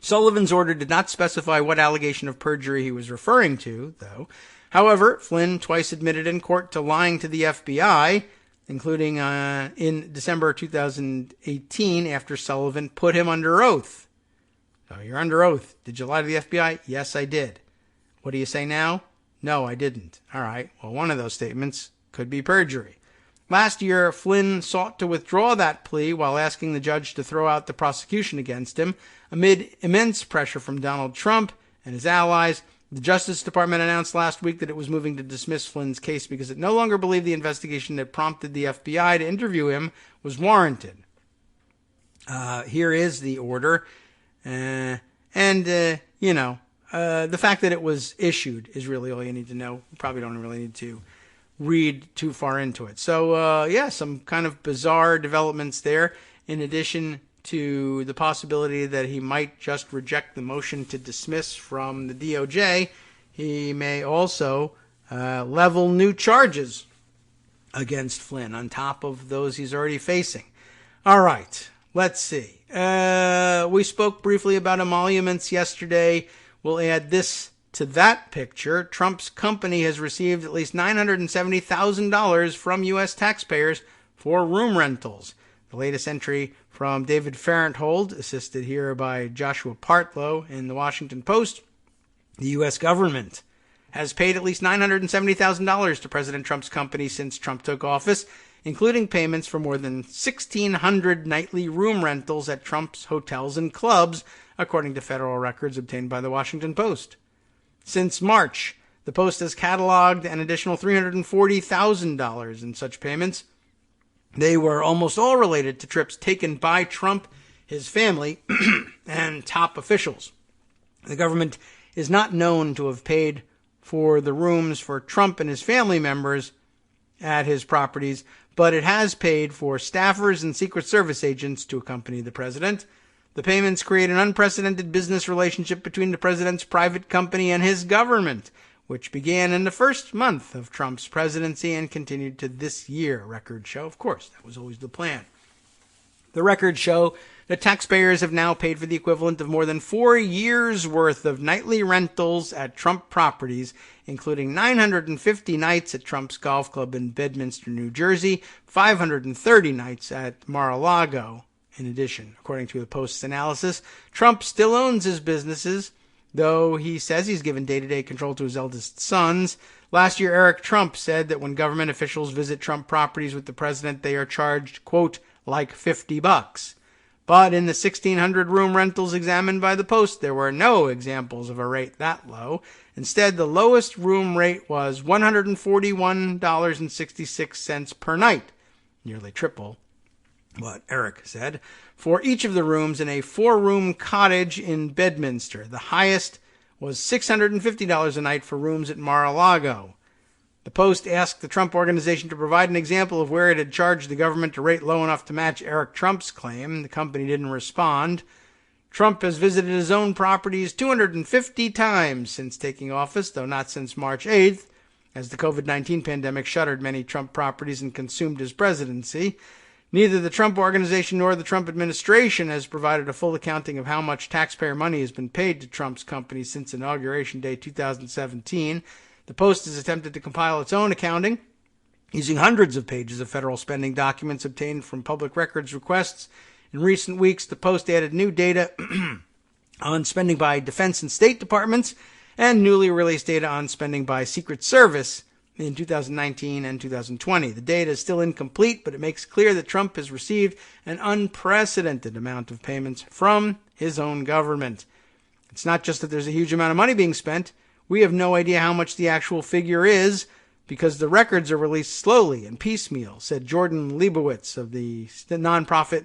S3: Sullivan's order did not specify what allegation of perjury he was referring to, though. However, Flynn twice admitted in court to lying to the FBI, including in December 2018 after Sullivan put him under oath. So you're under oath. Did you lie to the FBI? Yes, I did. What do you say now? No, I didn't. All right. Well, one of those statements could be perjury. Last year, Flynn sought to withdraw that plea while asking the judge to throw out the prosecution against him. Amid immense pressure from Donald Trump and his allies, the Justice Department announced last week that it was moving to dismiss Flynn's case because it no longer believed the investigation that prompted the FBI to interview him was warranted. Here is the order. The fact that it was issued is really all you need to know. You probably don't really need to read too far into it. So, some kind of bizarre developments there, in addition to the possibility that he might just reject the motion to dismiss from the DOJ. He may also level new charges against Flynn on top of those he's already facing. All right, let's see. We spoke briefly about emoluments yesterday. We'll add this to that picture. Trump's company has received at least $970,000 from U.S. taxpayers for room rentals. The latest entry from David Farenthold, assisted here by Joshua Partlow in the Washington Post. The U.S. government has paid at least $970,000 to President Trump's company since Trump took office, including payments for more than 1,600 nightly room rentals at Trump's hotels and clubs, according to federal records obtained by the Washington Post. Since March, the Post has cataloged an additional $340,000 in such payments. They were almost all related to trips taken by Trump, his family, and top officials. The government is not known to have paid for the rooms for Trump and his family members at his properties, but it has paid for staffers and Secret Service agents to accompany the president. The payments create an unprecedented business relationship between the president's private company and his government, which began in the first month of Trump's presidency and continued to this year, records show. Of course, that was always the plan. The records show The taxpayers have now paid for the equivalent of more than 4 years' worth of nightly rentals at Trump properties, including 950 nights at Trump's golf club in Bedminster, New Jersey, 530 nights at Mar-a-Lago. In addition, according to the Post's analysis, Trump still owns his businesses, though he says he's given day-to-day control to his eldest sons. Last year, Eric Trump said that when government officials visit Trump properties with the president, they are charged, quote, like $50. But in the 1,600-room rentals examined by the Post, there were no examples of a rate that low. Instead, the lowest room rate was $141.66 per night, nearly triple what Eric said, for each of the rooms in a 4-room cottage in Bedminster. The highest was $650 a night for rooms at Mar-a-Lago. The Post asked the Trump Organization to provide an example of where it had charged the government a rate low enough to match Eric Trump's claim. The company didn't respond. Trump has visited his own properties 250 times since taking office, though not since March 8th, as the COVID-19 pandemic shuttered many Trump properties and consumed his presidency. Neither the Trump Organization nor the Trump administration has provided a full accounting of how much taxpayer money has been paid to Trump's company since Inauguration Day 2017. The Post has attempted to compile its own accounting using hundreds of pages of federal spending documents obtained from public records requests. In recent weeks, the Post added new data on spending by Defense and State Departments and newly released data on spending by Secret Service in 2019 and 2020. The data is still incomplete, but it makes clear that Trump has received an unprecedented amount of payments from his own government. It's not just that there's a huge amount of money being spent. We have no idea how much the actual figure is because the records are released slowly and piecemeal, said Jordan Leibowitz of the nonprofit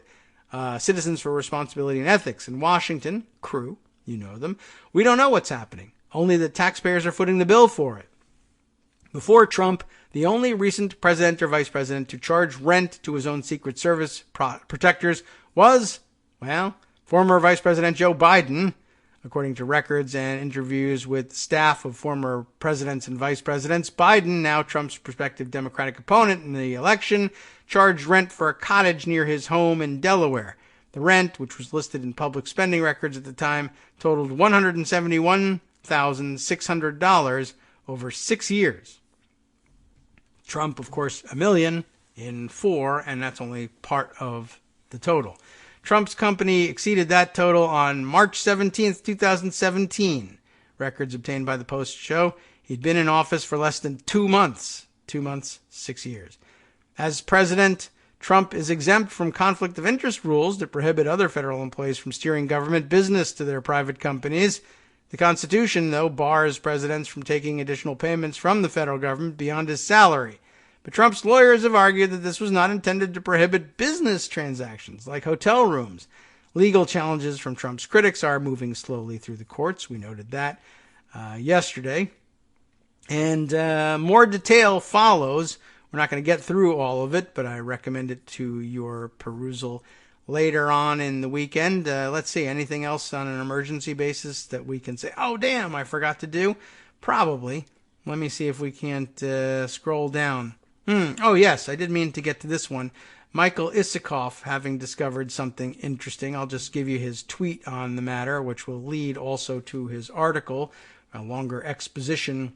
S3: Citizens for Responsibility and Ethics in Washington, CREW, you know them. We don't know what's happening, only that taxpayers are footing the bill for it. Before Trump, the only recent president or vice president to charge rent to his own Secret Service protectors was, well, former Vice President Joe Biden. According to records and interviews with staff of former presidents and vice presidents, Biden, now Trump's prospective Democratic opponent in the election, charged rent for a cottage near his home in Delaware. The rent, which was listed in public spending records at the time, totaled $171,600 over 6 years. Trump, of course, $1 million in 4, and that's only part of the total. Trump's company exceeded that total on March 17th, 2017. Records obtained by the Post show he'd been in office for less than 2 months. 2 months, 6 years. As president, Trump is exempt from conflict of interest rules that prohibit other federal employees from steering government business to their private companies. The Constitution, though, bars presidents from taking additional payments from the federal government beyond his salary. But Trump's lawyers have argued that this was not intended to prohibit business transactions like hotel rooms. Legal challenges from Trump's critics are moving slowly through the courts. We noted that yesterday. And more detail follows. We're not going to get through all of it, but I recommend it to your perusal later on in the weekend. Let's see, anything else on an emergency basis that we can say, oh, damn, I forgot to do? Probably. Let me see if we can't scroll down. Oh, yes, I did mean to get to this one. Michael Isikoff having discovered something interesting. I'll just give you his tweet on the matter, which will lead also to his article, a longer exposition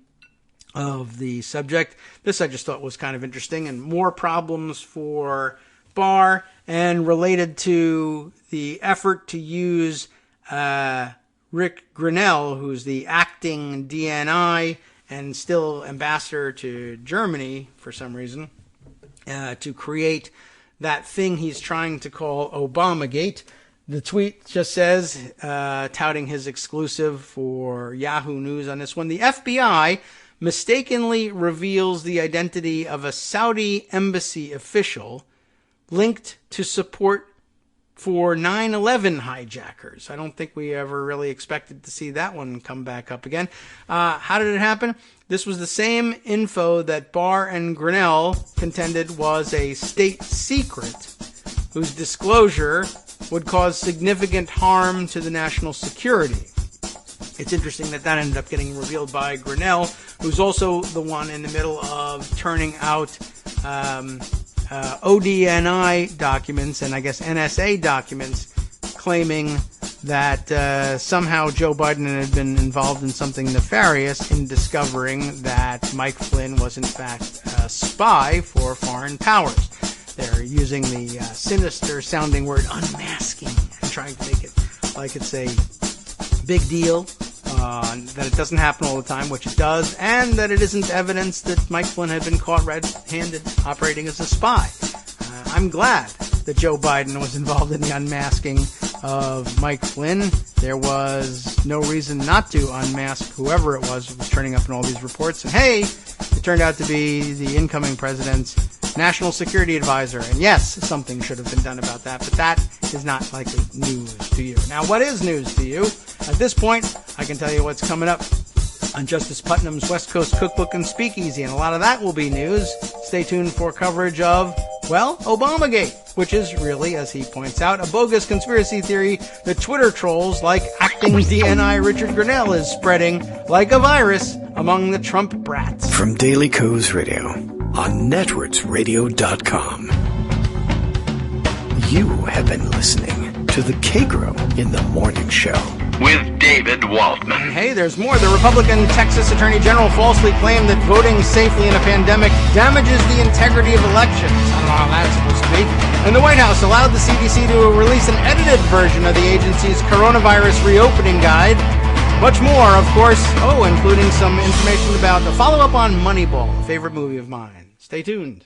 S3: of the subject. This I just thought was kind of interesting, and more problems for Barr, and related to the effort to use Rick Grinnell, who's the acting DNI and still ambassador to Germany for some reason, to create that thing he's trying to call Obamagate. The tweet just says, touting his exclusive for Yahoo News on this one, the FBI mistakenly reveals the identity of a Saudi embassy official linked to support for 9/11 hijackers. I don't think we ever really expected to see that one come back up again. How did it happen? This was the same info that Barr and Grinnell contended was a state secret whose disclosure would cause significant harm to the national security. It's interesting that that ended up getting revealed by Grinnell, who's also the one in the middle of turning out ODNI documents and I guess NSA documents claiming that somehow Joe Biden had been involved in something nefarious in discovering that Mike Flynn was in fact a spy for foreign powers. They're using the sinister sounding word unmasking and trying to make it like it's a big deal, that it doesn't happen all the time, which it does, and that it isn't evidence that Mike Flynn had been caught red-handed operating as a spy. I'm glad that Joe Biden was involved in the unmasking of Mike Flynn. There was no reason not to unmask whoever it was who was turning up in all these reports. And hey, it turned out to be the incoming president's national security advisor. And yes, something should have been done about that, but that is not likely news to you. Now, what is news to you? At this point, I can tell you what's coming up on Justice Putnam's West Coast Cookbook and Speakeasy, and a lot of that will be news. Stay tuned for coverage of, well, Obamagate, which is really, as he points out, a bogus conspiracy theory that Twitter trolls like acting DNI Richard Grinnell is spreading like a virus among the Trump brats.
S1: From Daily Kos Radio on networksradio.com. You have been listening to the Kagro in the Morning Show
S2: with David Waldman.
S3: And hey, there's more. The Republican Texas Attorney General falsely claimed that voting safely in a pandemic damages the integrity of elections. I don't know how that's supposed to be. And the White House allowed the CDC to release an edited version of the agency's coronavirus reopening guide. Much more, of course. Oh, including some information about the follow-up on Moneyball, a favorite movie of mine. Stay tuned.